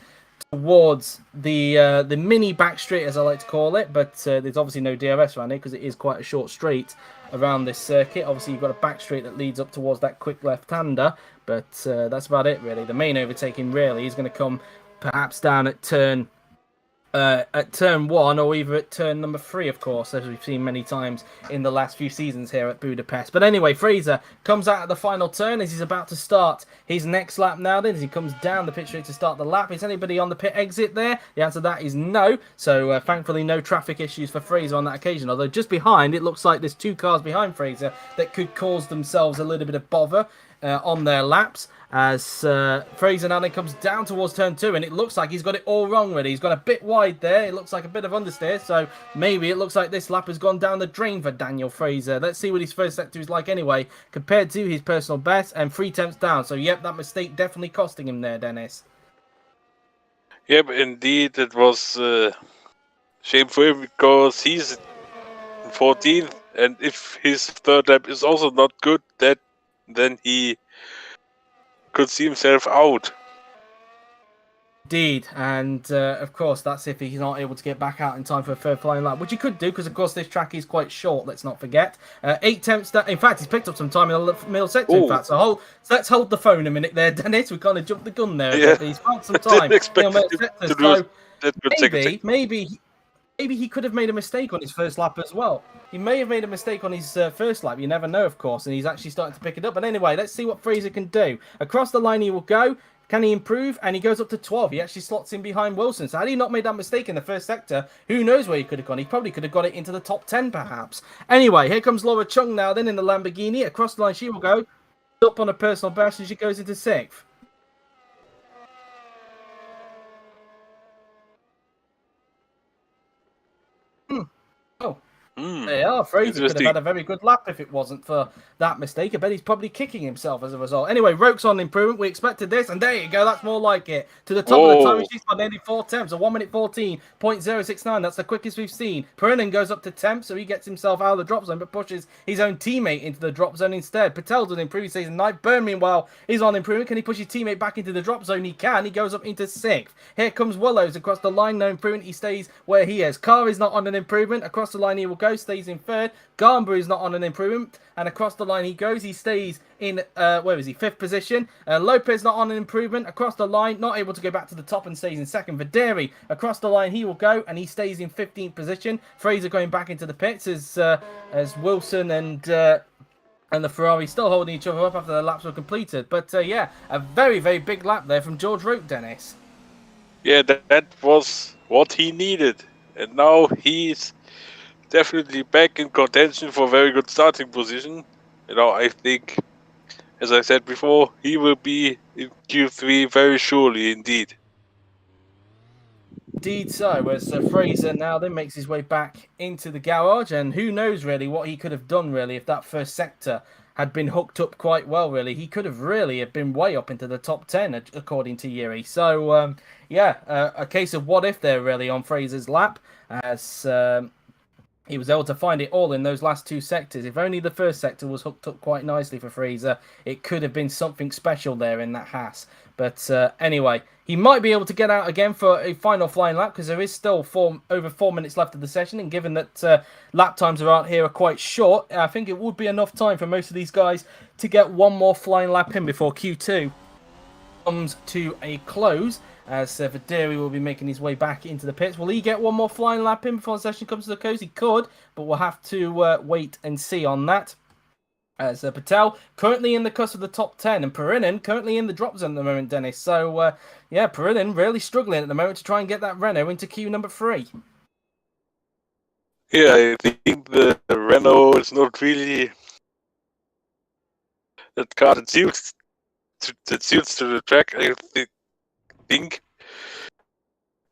towards the mini back straight, as I like to call it, but there's obviously no DRS around it because it is quite a short straight around this circuit. Obviously you've got a back straight that leads up towards that quick left-hander, but that's about it really. The main overtaking really is going to come perhaps down at turn 1 or either at turn number 3, of course, as we've seen many times in the last few seasons here at Budapest. But anyway, Fraser comes out at the final turn as he's about to start his next lap now then, as he comes down the pit straight to start the lap. Is anybody on the pit exit there? The answer to that is no. So thankfully no traffic issues for Fraser on that occasion, although just behind, it looks like there's 2 cars behind Fraser that could cause themselves a little bit of bother on their laps, as Fraser now then comes down towards turn 2, and it looks like he's got it all wrong really. He's got a bit wide there. It looks like a bit of understeer, so maybe it looks like this lap has gone down the drain for Daniel Fraser. Let's see what his first sector is like anyway, compared to his personal best, and 3 tenths down. So yep, that mistake definitely costing him there, Dennis. Yep, indeed, it was shame for him because he's 14th, and if his third lap is also not good, then he could see himself out. Indeed, and of course that's if he's not able to get back out in time for a third flying lap, which he could do because of course this track is quite short, let's not forget. 8 tenths down. In fact, he's picked up some time in the middle sector. In fact, so let's hold the phone a minute there, Dennis. We kind of jumped the gun there. Yeah. He's found some time. Maybe he could have made a mistake on his first lap as well. He may have made a mistake on his first lap. You never know, of course, and he's actually starting to pick it up. But anyway, let's see what Fraser can do. Across the line he will go. Can he improve? And he goes up to 12. He actually slots in behind Wilson. So had he not made that mistake in the first sector, who knows where he could have gone? He probably could have got it into the top 10, perhaps. Anyway, here comes Laura Chung now then in the Lamborghini. Across the line she will go. Up on a personal best, and she goes into 6th. Oh. They are. Fraser could have had a very good lap if it wasn't for that mistake. I bet he's probably kicking himself as a result. Anyway, Roke's on improvement. We expected this, and there you go. That's more like it. To the top of the time, she's got nearly 4 temps. A 1 minute 14.069. That's the quickest we've seen. Perinin goes up to temp, so he gets himself out of the drop zone, but pushes his own teammate into the drop zone instead. Patel's on improving season 9. Burn, meanwhile, is on improvement. Can he push his teammate back into the drop zone? He can. He goes up into 6th. Here comes Willows across the line. No improvement. He stays where he is. Carr is not on an improvement. Across the line he will go. Stays in 3rd. Garnbury is not on an improvement, and across the line he goes. He stays in where is he? 5th position. Lopez not on an improvement. Across the line, not able to go back to the top, and stays in 2nd. Videri across the line he will go, and he stays in 15th position. Fraser going back into the pits as Wilson and the Ferrari still holding each other up after the laps were completed. But yeah, a very, very big lap there from George Roke, Dennis. Yeah, that was what he needed, and now he's definitely back in contention for a very good starting position. You know, I think, as I said before, he will be in Q3 very surely indeed. Indeed so, as Fraser now then makes his way back into the garage, and who knows really what he could have done really if that first sector had been hooked up quite well really. He could have really been way up into the top 10 according to Yuri. So yeah, a case of what if there really on Fraser's lap, as he was able to find it all in those last 2 sectors. If only the first sector was hooked up quite nicely for Fraser, it could have been something special there in that Haas. But anyway, he might be able to get out again for a final flying lap because there is still over 4 minutes left of the session. And given that lap times around here are quite short, I think it would be enough time for most of these guys to get one more flying lap in before Q2 comes to a close. As Videri will be making his way back into the pits. Will he get one more flying lap in before the session comes to the close? He could, but we'll have to wait and see on that. As Patel currently in the cusp of the top 10, and Perinin currently in the drop zone at the moment, Dennis. So, yeah, Perinin really struggling at the moment to try and get that Renault into Q number 3. Yeah, I think the Renault is not really that car that suits to the track. I think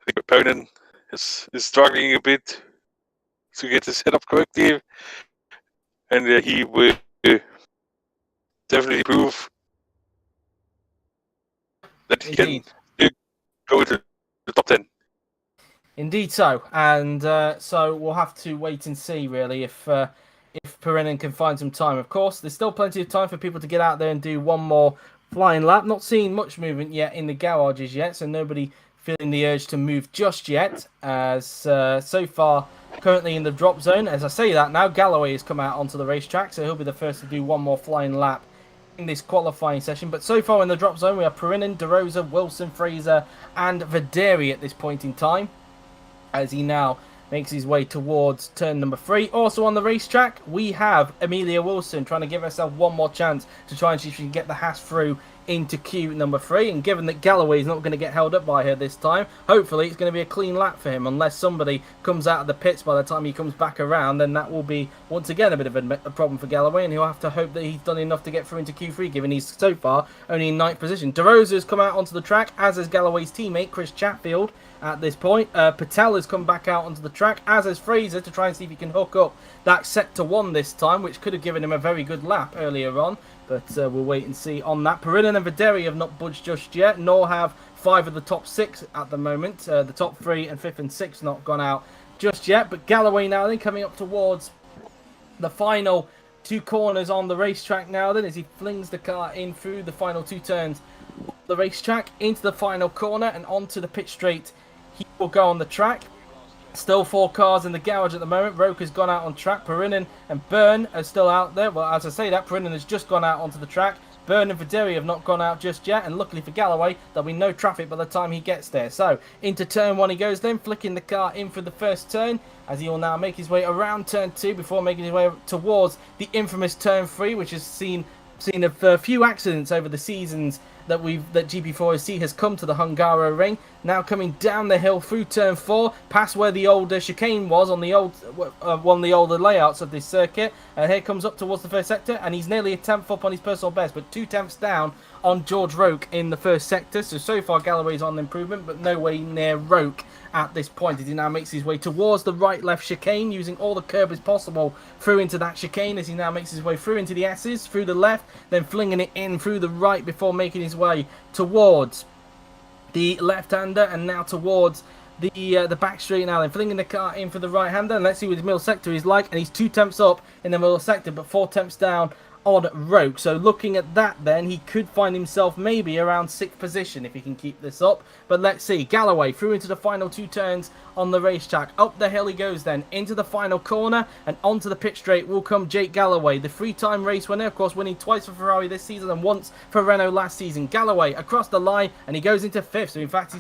the opponent is struggling a bit to get the setup correctly, and he will definitely prove that he can go to the top 10. Indeed so, and so we'll have to wait and see really if Perinin can find some time. Of course, there's still plenty of time for people to get out there and do one more flying lap. Not seeing much movement yet in the garages yet, so nobody feeling the urge to move just yet, as so far currently in the drop zone. As I say that now, Galloway has come out onto the racetrack, so he'll be the first to do one more flying lap in this qualifying session. But so far in the drop zone, we have Perinen, De Rosa, Wilson, Fraser, and Vaderi at this point in time, as he now makes his way towards turn number 3. Also on the racetrack, we have Amelia Wilson trying to give herself one more chance to try and see if she can get the Haas through into queue number 3. And given that Galloway is not going to get held up by her this time, hopefully it's going to be a clean lap for him, unless somebody comes out of the pits by the time he comes back around. Then that will be once again a bit of a problem for Galloway, and he'll have to hope that he's done enough to get through into Q3, given he's so far only in 9th position. De Rosa has come out onto the track, as has Galloway's teammate Chris Chatfield. At this point, Patel has come back out onto the track, as has Fraser, to try and see if he can hook up that sector 1 this time, which could have given him a very good lap earlier on. But we'll wait and see on that. Perinen and Vaderi have not budged just yet, nor have 5 of the top 6 at the moment. The top 3 and 5th and 6th not gone out just yet. But Galloway now then coming up towards the final 2 corners on the racetrack now then, as he flings the car in through the final 2 turns of the racetrack into the final corner and onto the pit straight. He will go on the track. Still 4 cars in the garage at the moment. Roke has gone out on track. Perinen and Byrne are still out there. Well, as I say that, Perinen has just gone out onto the track. Byrne and Vaderi have not gone out just yet. And luckily for Galloway, there'll be no traffic by the time he gets there. So, into turn 1 he goes then, flicking the car in for the first turn, as he will now make his way around turn 2 before making his way towards the infamous turn 3, which has seen a few accidents over the seasons that GP4 has come to the Hungaroring. Now coming down the hill through turn 4, past where the old chicane was on the old one of the older layouts of this circuit. And here comes up towards the first sector, and he's nearly a 10th up on his personal best, but 2 tenths down on George Roke in the first sector. So far Galloway's on improvement, but no way near Roke at this point, as he now makes his way towards the right-left chicane, using all the curb as possible through into that chicane, as he now makes his way through into the S's, through the left, then flinging it in through the right before making his way towards the left-hander, and now towards the back straight now, then flinging the car in for the right-hander. And let's see what his middle sector is like, and he's 2 tenths up in the middle sector, but 4 tenths down on Roke. So looking at that then, he could find himself maybe around 6th position if he can keep this up. But let's see. Galloway through into the final 2 turns on the racetrack. Up the hill he goes then, into the final corner, and onto the pit straight will come Jake Galloway, the 3-time race winner, of course winning twice for Ferrari this season and once for Renault last season. Galloway across the line, and he goes into 5th. So in fact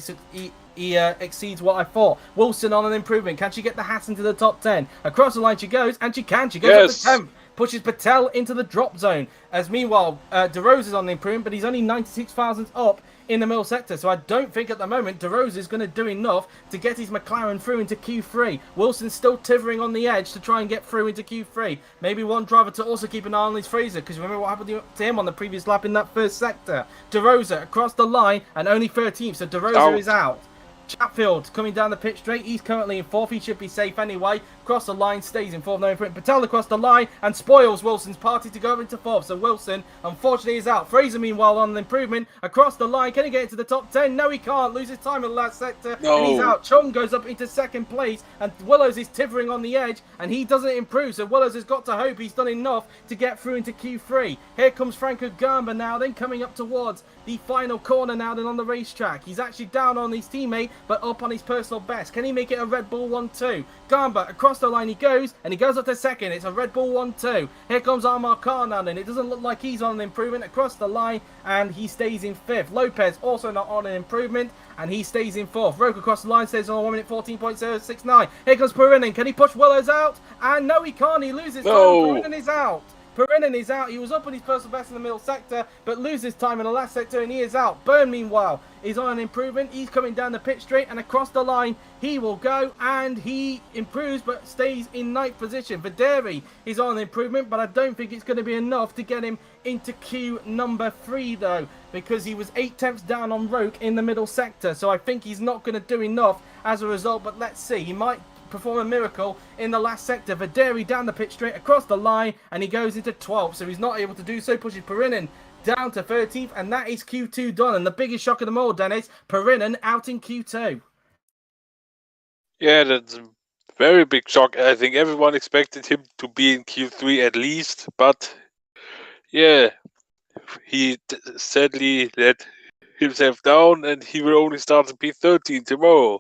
he exceeds what I thought. Wilson on an improvement. Can she get the Haas into the top 10? Across the line she goes, and she can. She goes up to 10th. Pushes Patel into the drop zone. As meanwhile, De Rosa's on the improvement, but he's only 96 thousandths up in the middle sector. So I don't think at the moment De Rosa is going to do enough to get his McLaren through into Q3. Wilson's still tithering on the edge to try and get through into Q3. Maybe one driver to also keep an eye on is Fraser, because remember what happened to him on the previous lap in that first sector. De Rosa across the line and only 13th, so De Rosa is out. Chatfield coming down the pit straight. He's currently in 4th. He should be safe anyway. Cross the line, stays in 4th. No imprint. Patel across the line and spoils Wilson's party to go into 4th. So Wilson, unfortunately, is out. Fraser, meanwhile, on the improvement. Across the line. Can he get into the top 10? No, he can't. Loses time in the last sector. No. And he's out. Chung goes up into 2nd place. And Willows is tithering on the edge. And he doesn't improve. So Willows has got to hope he's done enough to get through into Q3. Here comes Franco Gamba now. Then coming up towards the final corner now then on the racetrack. He's actually down on his teammate, but up on his personal best. Can he make it a Red Bull 1-2? Gamba, across the line he goes, and he goes up to 2nd. It's a Red Bull 1-2. Here comes Amar Khan now then. It doesn't look like he's on an improvement across the line, and he stays in 5th. Lopez also not on an improvement, and he stays in 4th. Roke across the line stays on 1 minute 14.069. Here comes Perinen. Can he push Willows out? And no, he can't. He loses time. Perinen is out. Perinen is out. He was up on his personal best in the middle sector, but loses time in the last sector, and he is out. Byrne, meanwhile, is on an improvement. He's coming down the pit straight, and across the line he will go, and he improves, but stays in 9th position. Vaderi is on an improvement, but I don't think it's going to be enough to get him into Q number 3, though, because he was 8 tenths down on Roke in the middle sector, so I think he's not going to do enough as a result, but let's see. He might perform a miracle in the last sector. Vaderi down the pit straight across the line, and he goes into 12th, so he's not able to do so. Pushes Perinen down to 13th, and that is Q2 done. And the biggest shock of them all, Dennis, Perinen out in Q2. Yeah, that's a very big shock. I think everyone expected him to be in Q3 at least, but yeah, he sadly let himself down, and he will only start in P13 tomorrow.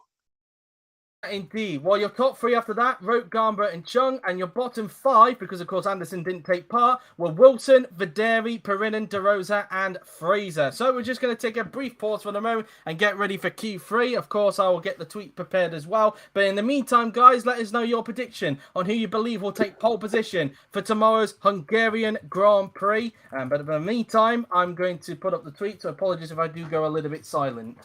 Indeed. Well, your top 3 after that, Rote, Garber, and Chung, and your bottom 5, because of course Anderson didn't take part, were Wilson, Videri, Perinen, De Rosa, and Fraser. So we're just going to take a brief pause for the moment and get ready for Q3. Of course, I will get the tweet prepared as well. But in the meantime, guys, let us know your prediction on who you believe will take pole position for tomorrow's Hungarian Grand Prix. But in the meantime, I'm going to put up the tweet, so apologies if I do go a little bit silent.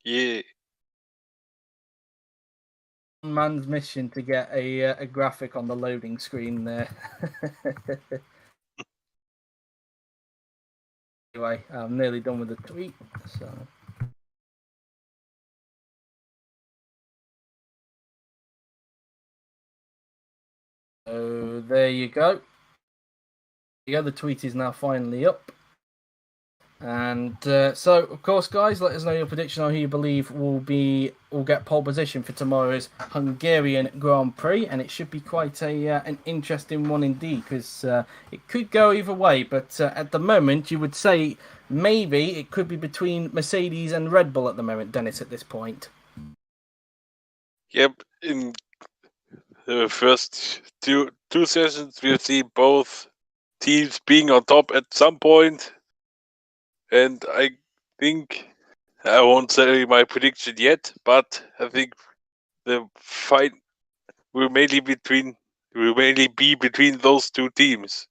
Yeah. Man's mission to get a graphic on the loading screen there. Anyway, I'm nearly done with the tweet. So there you go. The other tweet is now finally up. And so, of course, guys, let us know your prediction on who you believe will get pole position for tomorrow's Hungarian Grand Prix, and it should be quite an interesting one indeed, because it could go either way. But at the moment, you would say maybe it could be between Mercedes and Red Bull at the moment, Dennis. At this point, Yep. In the first two sessions, we'll see both teams being on top at some point. And I think I won't say my prediction yet, but I think the fight will mainly be between those two teams.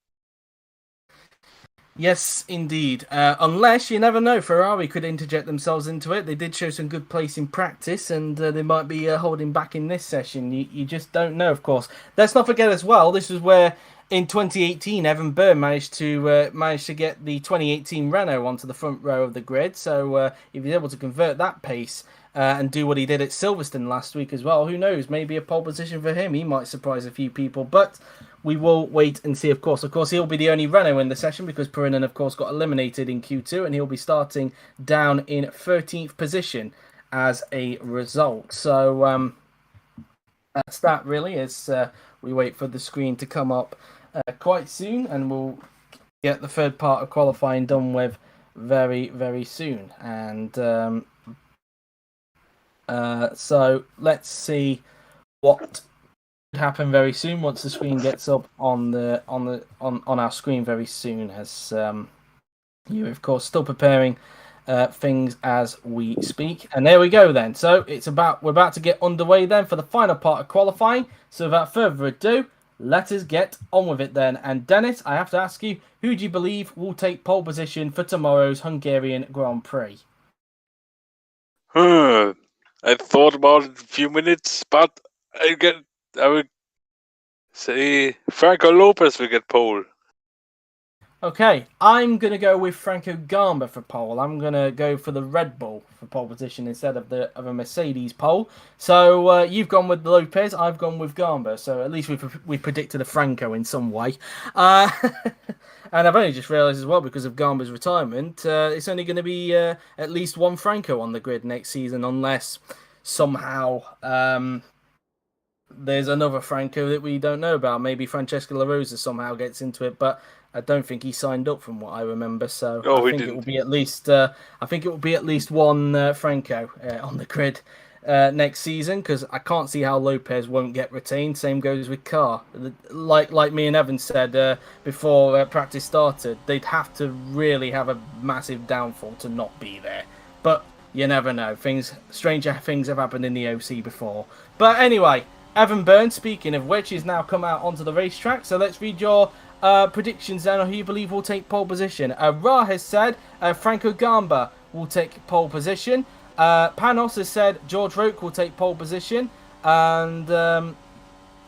yes, indeed. Unless, you never know, Ferrari could interject themselves into it. They did show some good pace in practice, and they might be holding back in this session. You just don't know, of course. Let's not forget as well, this is where in 2018 Evan Burr managed to get the 2018 Renault onto the front row of the grid. So if he's able to convert that pace and do what he did at Silverstone last week as well, who knows? Maybe a pole position for him. He might surprise a few people, but we will wait and see, of course. Of course, he'll be the only Renault in the session because Perinen, of course, got eliminated in Q2, and he'll be starting down in 13th position as a result. So that's that, really, as we wait for the screen to come up quite soon, and we'll get the third part of qualifying done with very, very soon. And so let's see what happen very soon once the screen gets up on our screen very soon, as you of course still preparing things as we speak. And there we go then. So we're about to get underway then for the final part of qualifying. So without further ado, let us get on with it then. And Dennis, I have to ask you, who do you believe will take pole position for tomorrow's Hungarian Grand Prix? I thought about it a few minutes, but I would say Franco Lopez will get pole. Okay, I'm going to go with Franco Gamba for pole. I'm going to go for the Red Bull for pole position instead of a Mercedes pole. So you've gone with Lopez, I've gone with Gamba. So at least we've predicted a Franco in some way. And I've only just realised as well, because of Gamba's retirement, it's only going to be at least one Franco on the grid next season, unless somehow there's another Franco that we don't know about. Maybe Francesco La Rosa somehow gets into it, but I don't think he signed up from what I remember. So I think it will be at least one Franco on the grid next season, because I can't see how Lopez won't get retained. Same goes with Carr. Like me and Evan said before practice started, they'd have to really have a massive downfall to not be there. But you never know. Stranger things have happened in the OC before. But anyway, Evan Byrne, speaking of which, is now come out onto the racetrack. So let's read your predictions then on who you believe will take pole position. Ra has said Franco Gamba will take pole position. Panos has said George Roke will take pole position. And Von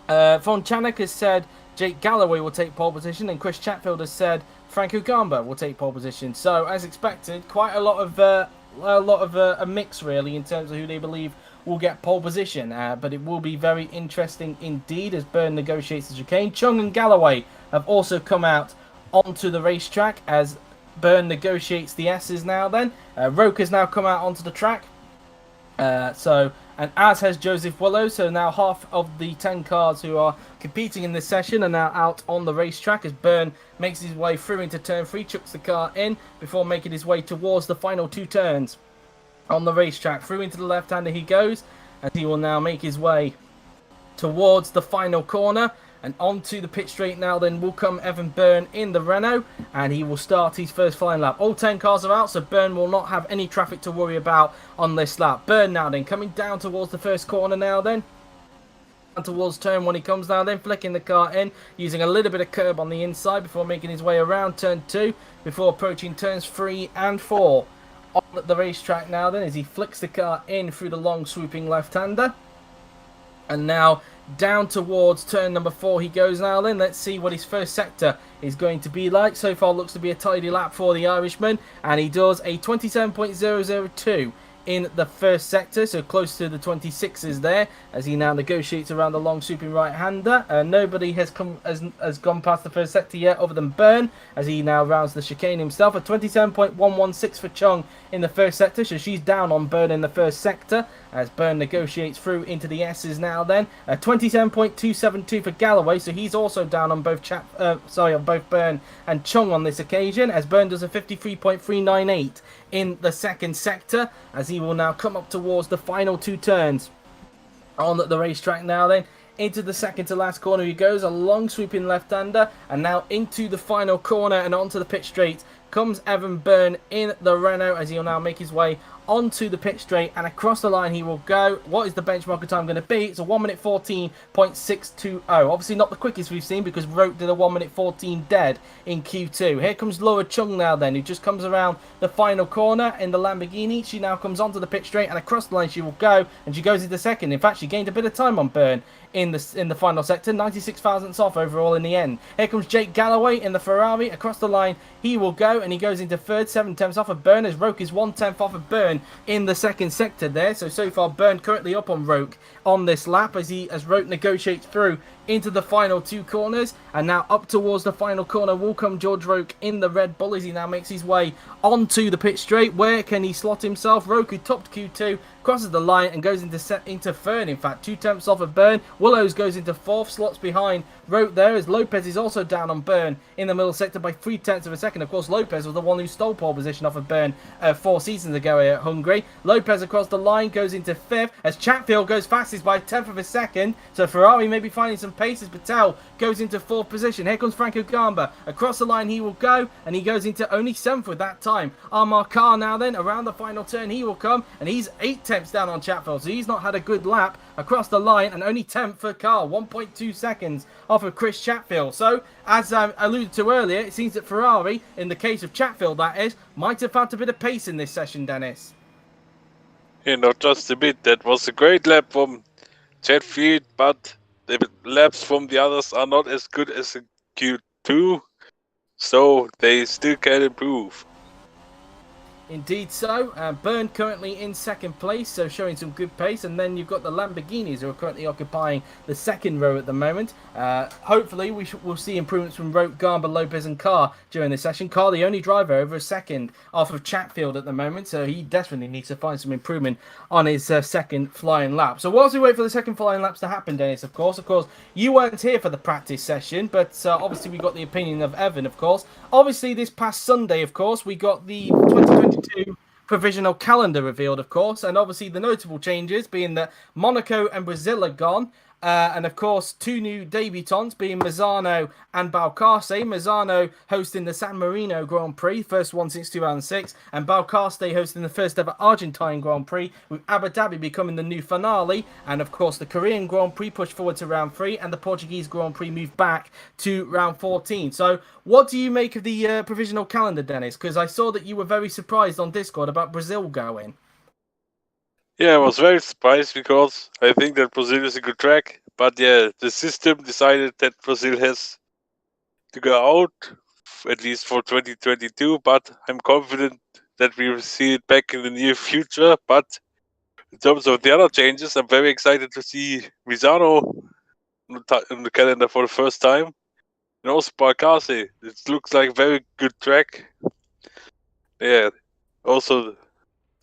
Chanek has said Jake Galloway will take pole position. And Chris Chatfield has said Franco Gamba will take pole position. So as expected, quite a lot of a mix really in terms of who they believe will get pole position, but it will be very interesting indeed as Byrne negotiates the chicane. Chung and Galloway have also come out onto the racetrack as Byrne negotiates the S's now then. Roke has now come out onto the track. And as has Joseph Willow, so now half of the 10 cars who are competing in this session are now out on the racetrack as Byrne makes his way through into turn 3, chucks the car in before making his way towards the final 2 turns on the racetrack. Through into the left-hander he goes, and he will now make his way towards the final corner. And onto the pit straight now then will come Evan Byrne in the Renault, and he will start his first flying lap. All 10 cars are out, so Byrne will not have any traffic to worry about on this lap. Byrne now then coming down towards the first corner now then. Down towards turn 1 he comes now then, flicking the car in, using a little bit of curb on the inside before making his way around turn 2, before approaching turns 3 and 4. On the racetrack now then as he flicks the car in through the long swooping left-hander. And now down towards turn number 4 he goes now then. Let's see what his first sector is going to be like. So far looks to be a tidy lap for the Irishman, and he does a 27.002 in the first sector, so close to the 26s there as he now negotiates around the long swooping right-hander. Nobody has gone past the first sector yet other than Byrne as he now rounds the chicane himself. A 27.116 for Chung in the first sector, so she's down on Byrne in the first sector as Byrne negotiates through into the S's now then. 27.272 for Galloway, so he's also down on both Byrne and Chung on this occasion as Byrne does a 53.398 in the second sector as he will now come up towards the final 2 turns on the racetrack now then. Into the second to last corner he goes, a long swooping left-hander, and now into the final corner and onto the pit straight comes Evan Byrne in the Renault as he'll now make his way onto the pit straight, and across the line he will go. What is the benchmark time going to be? It's a 1 minute 14.620. Obviously not the quickest we've seen because Roke did a 1 minute 14 dead in Q2. Here comes Laura Chung now then, who just comes around the final corner in the Lamborghini. She now comes onto the pit straight and across the line she will go, and she goes into second. In fact, she gained a bit of time on Byrne in the final sector, 96 thousandths off overall in the end. Here comes Jake Galloway in the Ferrari. Across the line he will go, and he goes into third, 7 tenths off of Byrne as Roke is 1 tenth off of Byrne in the second sector there. So far Byrne currently up on Roke on this lap as Roke negotiates through into the final 2 corners, and now up towards the final corner will come George Roke in the Red Bull as he now makes his way onto the pit straight. Where can he slot himself? Roke, who topped Q2, crosses the line and goes into third. In fact, 2 tenths off of Byrne. Willows goes into fourth, slots behind Rote there, as Lopez is also down on Byrne in the middle sector by 3/10 of a second. Of course, Lopez was the one who stole pole position off of Byrne 4 seasons ago here at Hungary. Lopez across the line goes into fifth, as Chatfield goes fastest by 1/10 of a second. So Ferrari may be finding some pace as Patel goes into fourth position. Here comes Franco Gamba. Across the line he will go, and he goes into only 7th with that time. Armar Carr now then, around the final turn he will come, and he's 8/10 down on Chatfield, so he's not had a good lap across the line, and only 10th for Carr, 1.2 seconds off of Chris Chatfield. So, as I alluded to earlier, it seems that Ferrari, in the case of Chatfield that is, might have found a bit of pace in this session, Dennis. Yeah, not just a bit. That was a great lap from Chatfield, but the laps from the others are not as good as the Q2, so they still can improve. Indeed so. Byrne currently in second place, so showing some good pace. And then you've got the Lamborghinis who are currently occupying the second row at the moment. Hopefully we'll see improvements from Rote, Gamba, Lopez and Carr during this session. Carr, the only driver over a second off of Chatfield at the moment, so he desperately needs to find some improvement on his second flying lap. So whilst we wait for the second flying laps to happen, Dennis, of course, you weren't here for the practice session, but obviously we got the opinion of Evan, of course. Obviously this past Sunday, of course, we got the 2022 provisional calendar revealed, of course, and obviously the notable changes being that Monaco and Brazil are gone, and of course 2 new debutants being Mazzano and Balcarce. Mazzano hosting the San Marino Grand Prix, first one since 2006, and Balcarce hosting the first ever Argentine Grand Prix, with Abu Dhabi becoming the new finale, and of course the Korean Grand Prix pushed forward to round 3, and the Portuguese Grand Prix moved back to round 14. So what do you make of the provisional calendar, Dennis? Because I saw that you were very surprised on Discord about Brazil going. Yeah, I was very surprised because I think that Brazil is a good track. But yeah, the system decided that Brazil has to go out, at least for 2022. But I'm confident that we will see it back in the near future. But in terms of the other changes, I'm very excited to see Misano in the calendar for the first time. And also Balcarce. It looks like a very good track. Yeah, also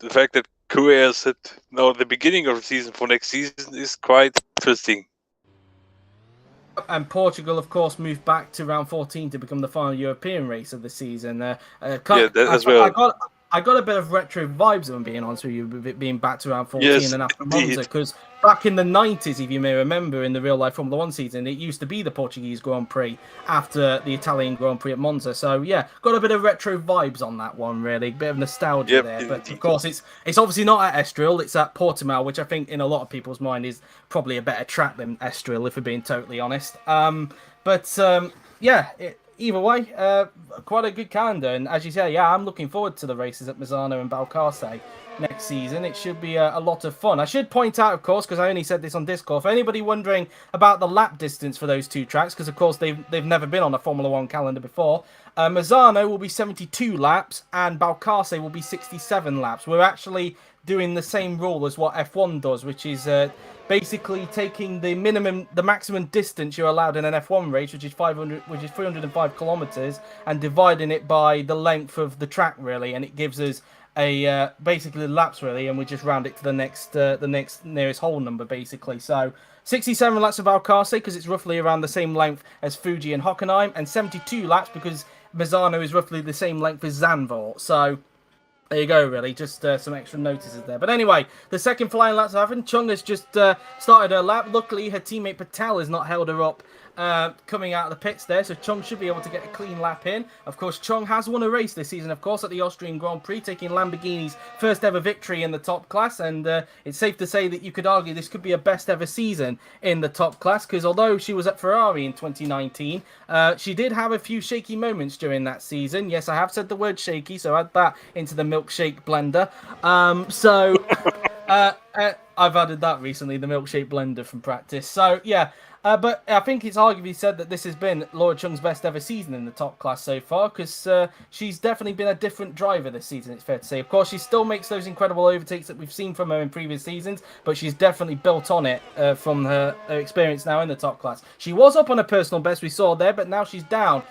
the fact that Korea is at now the beginning of the season for next season is quite interesting. And Portugal, of course, moved back to round 14 to become the final European race of the season. Yeah, that as well. I got a bit of retro vibes, if I'm being honest with you, with it being back to round 14 Yes, and after indeed. Monza, because back in the 90s, if you may remember, in the real-life Formula 1 season, it used to be the Portuguese Grand Prix after the Italian Grand Prix at Monza. So, yeah, got a bit of retro vibes on that one, really. Bit of nostalgia there. But, of course, it's obviously not at Estoril. It's at Portimao, which I think in a lot of people's mind is probably a better track than Estoril, if we're being totally honest. Yeah, either way, quite a good calendar. And as you say, yeah, I'm looking forward to the races at Mazzano and Balcarce next season. It should be a lot of fun. I should point out, of course, because I only said this on Discord, for anybody wondering about the lap distance for those 2 tracks, because of course they've never been on a Formula 1 calendar before, Mazzano will be 72 laps and Balcarce will be 67 laps. We're actually doing the same rule as what F1 does, which is basically taking the maximum distance you're allowed in an F1 race, which is 305 kilometers, and dividing it by the length of the track, really, and it gives us a basically laps, really, and we just round it to the next nearest whole number, basically. So 67 laps of Balcarce because it's roughly around the same length as Fuji and Hockenheim, and 72 laps because Mazzano is roughly the same length as Zandvoort. So there you go, really. Just some extra notices there. But anyway, the second flying lap's happened. Chung has just started her lap. Luckily, her teammate Patel has not held her up coming out of the pits there, so Chung should be able to get a clean lap in. Of course, Chung has won a race this season, of course, at the Austrian Grand Prix, taking Lamborghini's first ever victory in the top class, and it's safe to say that you could argue this could be a best ever season in the top class, because although she was at Ferrari in 2019, she did have a few shaky moments during that season. Yes, I have said the word shaky, so add that into the milkshake blender. I've added that recently, the milkshake blender from practice. So, yeah. But I think it's arguably said that this has been Laura Chung's best ever season in the top class so far, because she's definitely been a different driver this season, it's fair to say. Of course, she still makes those incredible overtakes that we've seen from her in previous seasons, but she's definitely built on it from her experience now in the top class. She was up on her personal best, we saw there, but now she's down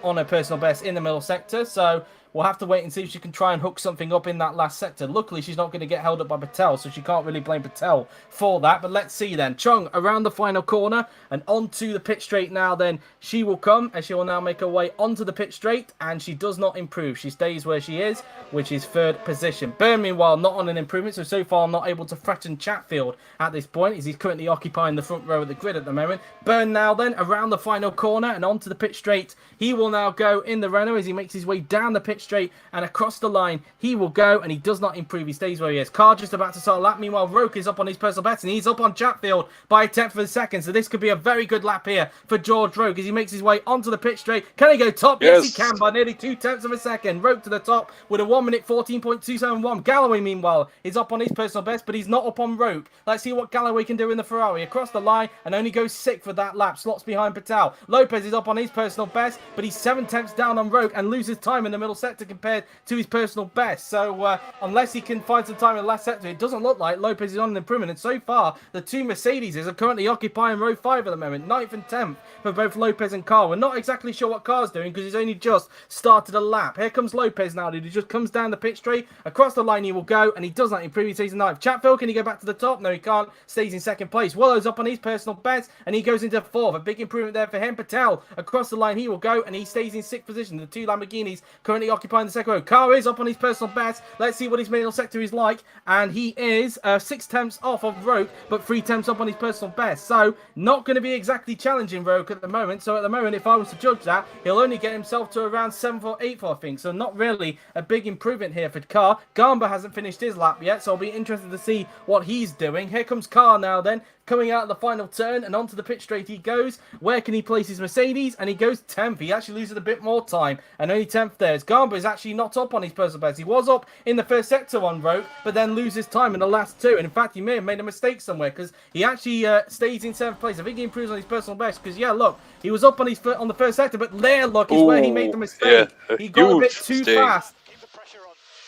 on her personal best in the middle sector, so we'll have to wait and see if she can try and hook something up in that last sector. Luckily, she's not going to get held up by Patel, so she can't really blame Patel for that. But let's see then. Chung around the final corner and onto the pit straight now then. She will come and she will now make her way onto the pit straight, and she does not improve. She stays where she is, which is third position. Burn, meanwhile, not on an improvement, so far not able to threaten Chatfield at this point, as he's currently occupying the front row of the grid at the moment. Burn now then around the final corner and onto the pit straight. He will now go in the Renault as he makes his way down the pit straight and across the line. He will go, and he does not improve. He stays where he is. Car just about to start a lap. Meanwhile, Roke is up on his personal best, and he's up on Chatfield by a tenth of a second. So this could be a very good lap here for George Roke as he makes his way onto the pit straight. Can he go top? Yes, he can, by nearly 2/10 of a second. Roke to the top with a 1 minute 14.271. Galloway, meanwhile, is up on his personal best, but he's not up on Roke. Let's see what Galloway can do in the Ferrari. Across the line and only goes 6th for that lap. Slots behind Patel. Lopez is up on his personal best, but he's 7/10 down on Roke and loses time in the middle sector compared to his personal best. So unless he can find some time in the last sector, it doesn't look like Lopez is on an improvement. And so far, the two Mercedeses are currently occupying row 5 at the moment. 9th and 10th for both Lopez and Carr. We're not exactly sure what Carr's doing because he's only just started a lap. Here comes Lopez now, dude. He just comes down the pit straight. Across the line he will go, and he does not improve. He stays in 9th. Chatfield, can he go back to the top? No, he can't. Stays in 2nd place. Willow's up on his personal best, and he goes into 4th. A big improvement there for him. Patel, across the line he will go, and he stays in 6th position. The two Lamborghinis currently occupying the second row. Carr is up on his personal best. Let's see what his middle sector is like, and he is 6/10 off of Roke, but 3/10 up on his personal best. So not going to be exactly challenging Roke at the moment. So at the moment, if I was to judge that, he'll only get himself to around 7th or 8th, I think. So not really a big improvement here for Carr. Garber hasn't finished his lap yet, so I'll be interested to see what he's doing. Here comes Carr now then, coming out of the final turn, and onto the pit straight he goes. Where can he place his Mercedes? And he goes 10th. He actually loses a bit more time, and only 10th there. Garber is actually not up on his personal best. He was up in the first sector on Roke, but then loses time in the last two. And in fact, he may have made a mistake somewhere, because he actually stays in 7th place. I think he improves on his personal best, because yeah, look, he was up on his on the first sector, but there, look, is where he made the mistake. Yeah, he got a bit too fast.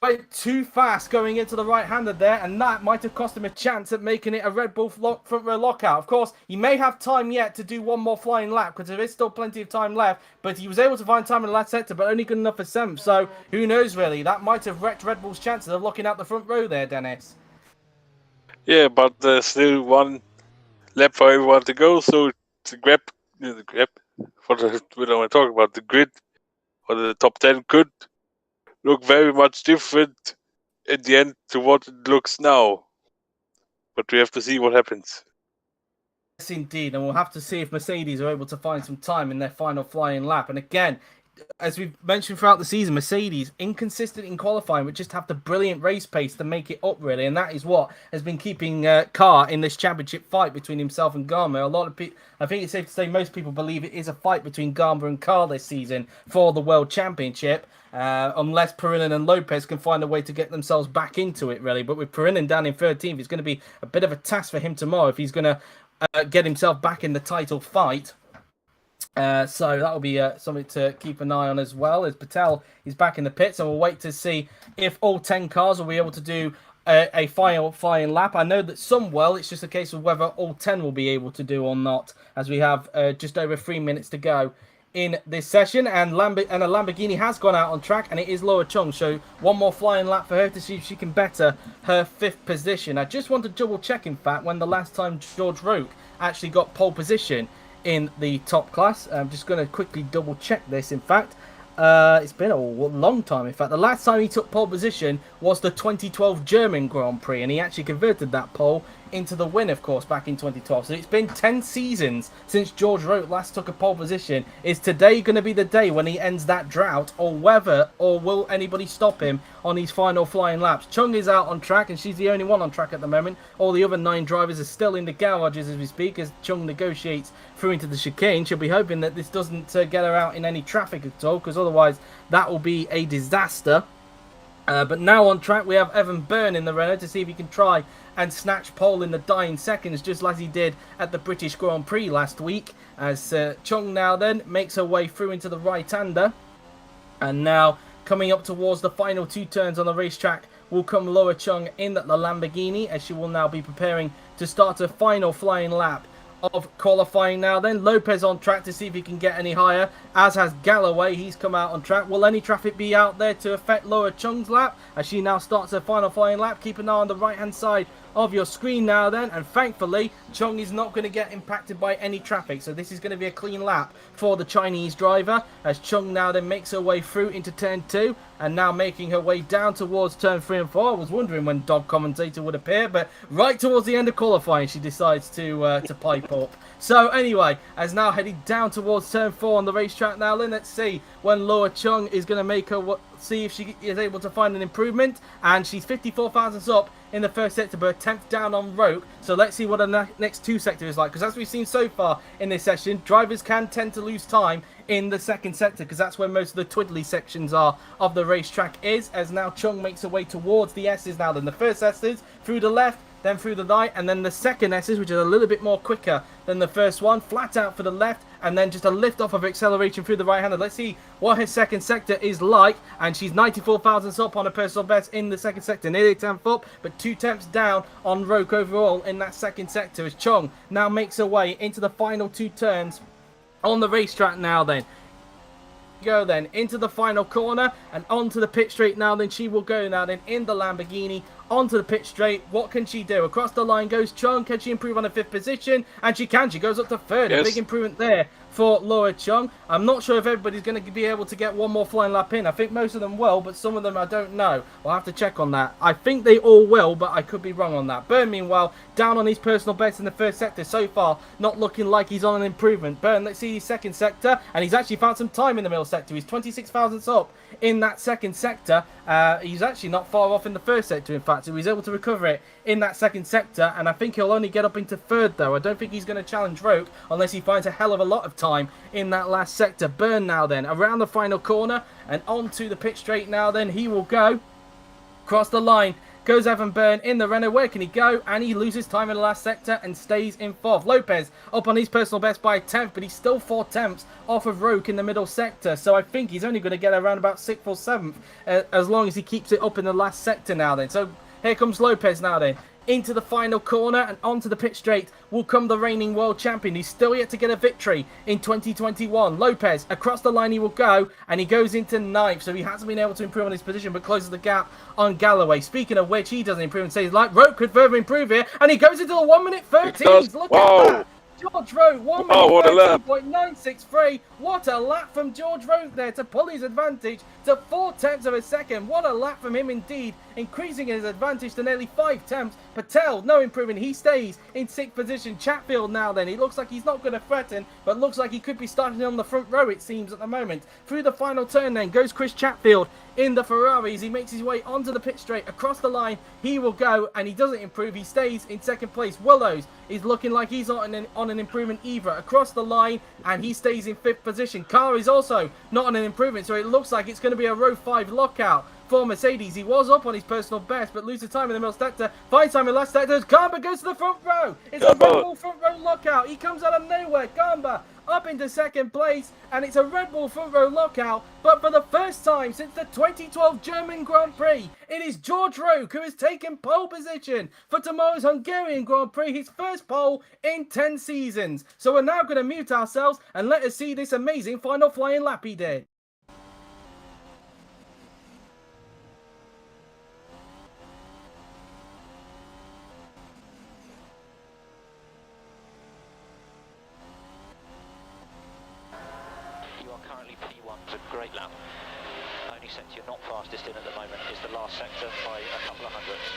Went too fast going into the right-hander there, and that might have cost him a chance at making it a Red Bull front row lockout. Of course, he may have time yet to do one more flying lap, because there is still plenty of time left, but he was able to find time in the last sector, but only good enough for 7th, so who knows really. That might have wrecked Red Bull's chances of locking out the front row there, Dennis. Yeah, but there's still one lap for everyone to go, so the grab what I want to talk about, the grid or the top 10 could look very much different in the end to what it looks now. But we have to see what happens. Yes, indeed, and we'll have to see if Mercedes are able to find some time in their final flying lap. And again, as we've mentioned throughout the season, Mercedes, inconsistent in qualifying, but just have the brilliant race pace to make it up, really. And that is what has been keeping Carr in this championship fight between himself and Garmer. A lot of people, I think it's safe to say most people believe it is a fight between Garmer and Carr this season for the World Championship. Unless Perinen and Lopez can find a way to get themselves back into it, really. But with Perinen down in 13th, it's going to be a bit of a task for him tomorrow if he's going to get himself back in the title fight. So that will be something to keep an eye on as well, as Patel is back in the pits, and we'll wait to see if all 10 cars will be able to do a final flying lap. I know that some will. It's just a case of whether all 10 will be able to do or not, as we have just over 3 minutes to go in this session, and a Lamborghini has gone out on track, and it is Laura Chung, so one more flying lap for her to see if she can better her 5th position. I just want to double check, in fact, when the last time George Roke actually got pole position in the top class. I'm just going to quickly double check this. In fact, it's been a long time. In fact, the last time he took pole position was the 2012 German Grand Prix, and he actually converted that pole into the win, of course, back in 2012. So it's been 10 seasons since George Roke last took a pole position. Is today going to be the day when he ends that drought, or will anybody stop him on his final flying laps? Chung is out on track, and she's the only one on track at the moment. All the other 9 drivers are still in the garages as we speak, as Chung negotiates through into the chicane. She'll be hoping that this doesn't get her out in any traffic at all, because otherwise that will be a disaster. But now on track we have Evan Byrne in the Renault to see if he can try and snatch pole in the dying seconds, just like he did at the British Grand Prix last week, as Chung now then makes her way through into the right-hander. And now coming up towards the final 2 turns on the racetrack will come Laura Chung in the Lamborghini, as she will now be preparing to start her final flying lap of qualifying now then. Lopez on track to see if he can get any higher, as has Galloway. He's come out on track. Will any traffic be out there to affect Laura Chung's lap as she now starts her final flying lap? Keep an eye on the right hand side of your screen now then, and thankfully Chung is not going to get impacted by any traffic, so this is going to be a clean lap for the Chinese driver as Chung now then makes her way through into turn 2 and now making her way down towards turn 3 and 4. I was wondering when dog commentator would appear, but right towards the end of qualifying she decides to pipe up. So anyway, as now heading down towards turn 4 on the racetrack now then, let's see when Laura Chung is going to make her see if she is able to find an improvement, and she's 54 thousandths up in the first sector but 10th down on Roke. So let's see what the next 2 sector is like, because as we've seen so far in this session, drivers can tend to lose time in the second sector because that's where most of the twiddly sections are of the racetrack is, as now Chung makes her way towards the S's now then. The first S's through the left, then through the right, and then the second S's, which is a little bit more quicker than the first one, flat out for the left, and then just a lift off of acceleration through the right-hander. Let's see what her second sector is like, and she's 94 thousandths up on her personal best in the second sector, nearly 10th up, but 2 tenths down on Roke overall in that second sector as Chung now makes her way into the final 2 turns on the racetrack now then. Go then into the final corner and onto the pit straight now then. She will go now then in the Lamborghini onto the pit straight. What can she do? Across the line goes Chung. Can she improve on the 5th position? And she can. She goes up to 3rd. Yes. A big improvement there for Laura Chung. I'm not sure if everybody's going to be able to get one more flying lap in. I think most of them will, but some of them I don't know. We'll have to check on that. I think they all will, but I could be wrong on that. Byrne, meanwhile, down on his personal best in the first sector so far, not looking like he's on an improvement. Byrne, let's see his second sector, and he's actually found some time in the middle sector. He's 26 thousandths up in that second sector. He's actually not far off in the first sector, in fact, so he's able to recover it in that second sector, and I think he'll only get up into 3rd, though. I don't think he's going to challenge Roke unless he finds a hell of a lot of time in that last sector. Byrne now then, around the final corner, and onto the pit straight now then. He will go across the line. Goes Evan Byrne in the Renault. Where can he go? And he loses time in the last sector and stays in 4th. Lopez up on his personal best by 10th, but he's still 4 tenths off of Roke in the middle sector. So I think he's only going to get around about 6th or 7th as long as he keeps it up in the last sector now then. So here comes Lopez now then. Into the final corner and onto the pit straight will come the reigning world champion. He's still yet to get a victory in 2021. Lopez, across the line he will go, and he goes into 9th, so he hasn't been able to improve on his position, but closes the gap on Galloway. Speaking of which, he doesn't improve and says, like, Roke could further improve here, and he goes into the 1 minute 13s. Look at that. George Roke, 1 minute 13.963. What a lap from George Roke there to pull his advantage to 4 tenths of a second. What a lap from him indeed, increasing his advantage to nearly 5 tenths. Patel, no improvement. He stays in 6th position. Chatfield now then. He looks like he's not going to threaten, but looks like he could be starting on the front row, it seems, at the moment. Through the final turn then goes Chris Chatfield in the Ferraris. He makes his way onto the pit straight. Across the line he will go, and he doesn't improve. He stays in 2nd place. Willows is looking like he's on an improvement either. Across the line, and he stays in 5th position. Carr is also not on an improvement, so it looks like it's going to be a row 5 lockout for Mercedes. He was up on his personal best, but loses time in the middle sector. Finds time in the last sector. Garber goes to the front row. It's a Red Bull front row lockout. He comes out of nowhere. Garber up into 2nd place, and it's a Red Bull front row lockout. But for the first time since the 2012 German Grand Prix, it is George Roke who has taken pole position for tomorrow's Hungarian Grand Prix, his first pole in 10 seasons. So we're now going to mute ourselves and let us see this amazing final flying lap he did. Currently P1's a great lap. Only sector you're not fastest in at the moment is the last sector by a couple of hundredths.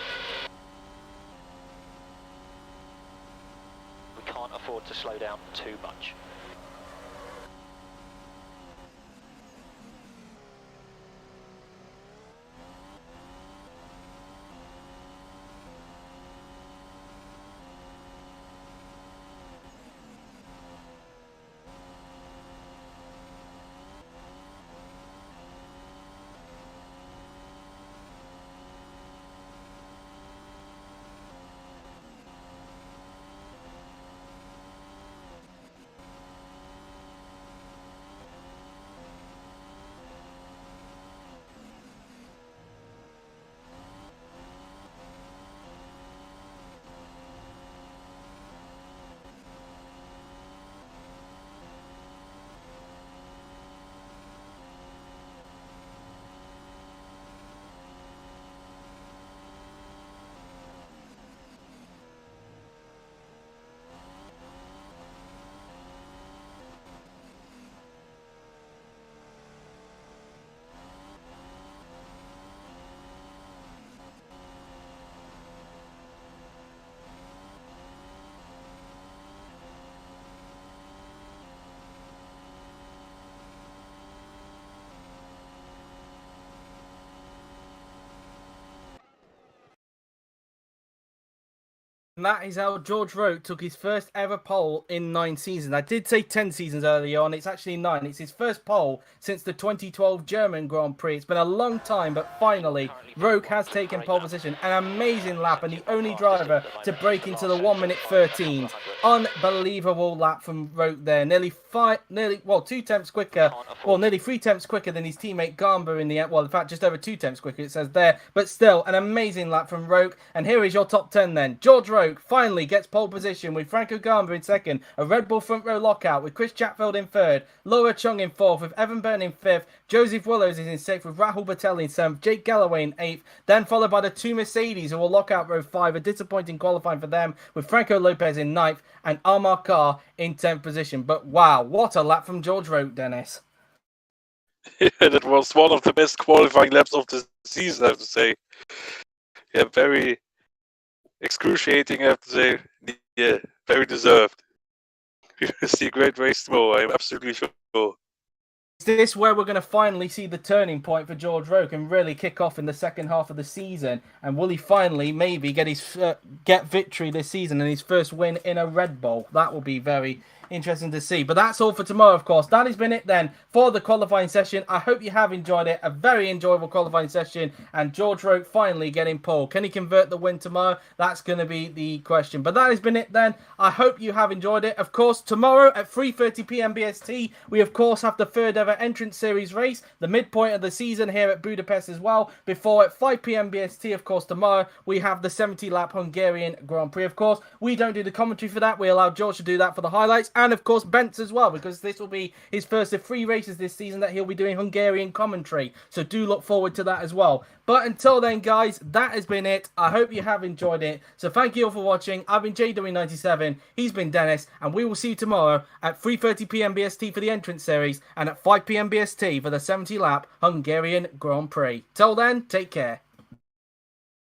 We can't afford to slow down too much. And that is how George Roke took his first ever pole in 9 seasons. I did say 10 seasons earlier on. It's actually 9. It's his first pole since the 2012 German Grand Prix. It's been a long time, but finally, Roke has taken pole position. An amazing lap and the only driver to break into the 1 minute 13. Unbelievable lap from Roke there. Nearly 2 tenths quicker. Well, nearly 3 tenths quicker than his teammate Garber in the end. Well, in fact, just over 2 tenths quicker, it says there. But still, an amazing lap from Roke. And here is your top 10 then. George Roke finally gets pole position with Franco Garber in second, a Red Bull front row lockout with Chris Chatfield in third, Laura Chung in fourth with Evan Byrne in fifth, Joseph Willows is in sixth with Rahul Patel in seventh, Jake Galloway in eighth, then followed by the 2 Mercedes who will lock out row 5, a disappointing qualifying for them with Franco Lopez in ninth and Amar Kar in 10th position. But wow, what a lap from George Roke, Dennis. Yeah, that was one of the best qualifying laps of the season, I have to say. Yeah, very excruciating, I have to say. Yeah, very deserved. We will see a great race tomorrow, I'm absolutely sure. Is this where we're going to finally see the turning point for George Roke and really kick off in the second half of the season? And will he finally maybe get victory this season and his first win in a Red Bull? That will be very interesting to see. But that's all for tomorrow, of course. That has been it then for the qualifying session. I hope you have enjoyed it. A very enjoyable qualifying session. And George Roke finally getting pole. Can he convert the win tomorrow? That's going to be the question. But that has been it then. I hope you have enjoyed it. Of course, tomorrow at 3:30 p.m. BST, we of course have the third ever entrance series race, the midpoint of the season here at Budapest as well. Before at 5 p.m. BST, of course, tomorrow we have the 70-lap Hungarian Grand Prix. Of course, we don't do the commentary for that. We allow George to do that for the highlights. And of course, Bentz as well, because this will be his first of 3 races this season that he'll be doing Hungarian commentary. So do look forward to that as well. But until then, guys, that has been it. I hope you have enjoyed it. So thank you all for watching. I've been JW97. He's been Dennis. And we will see you tomorrow at 3:30 p.m. BST for the entrance series and at 5 p.m. BST for the 70-lap Hungarian Grand Prix. Till then, take care.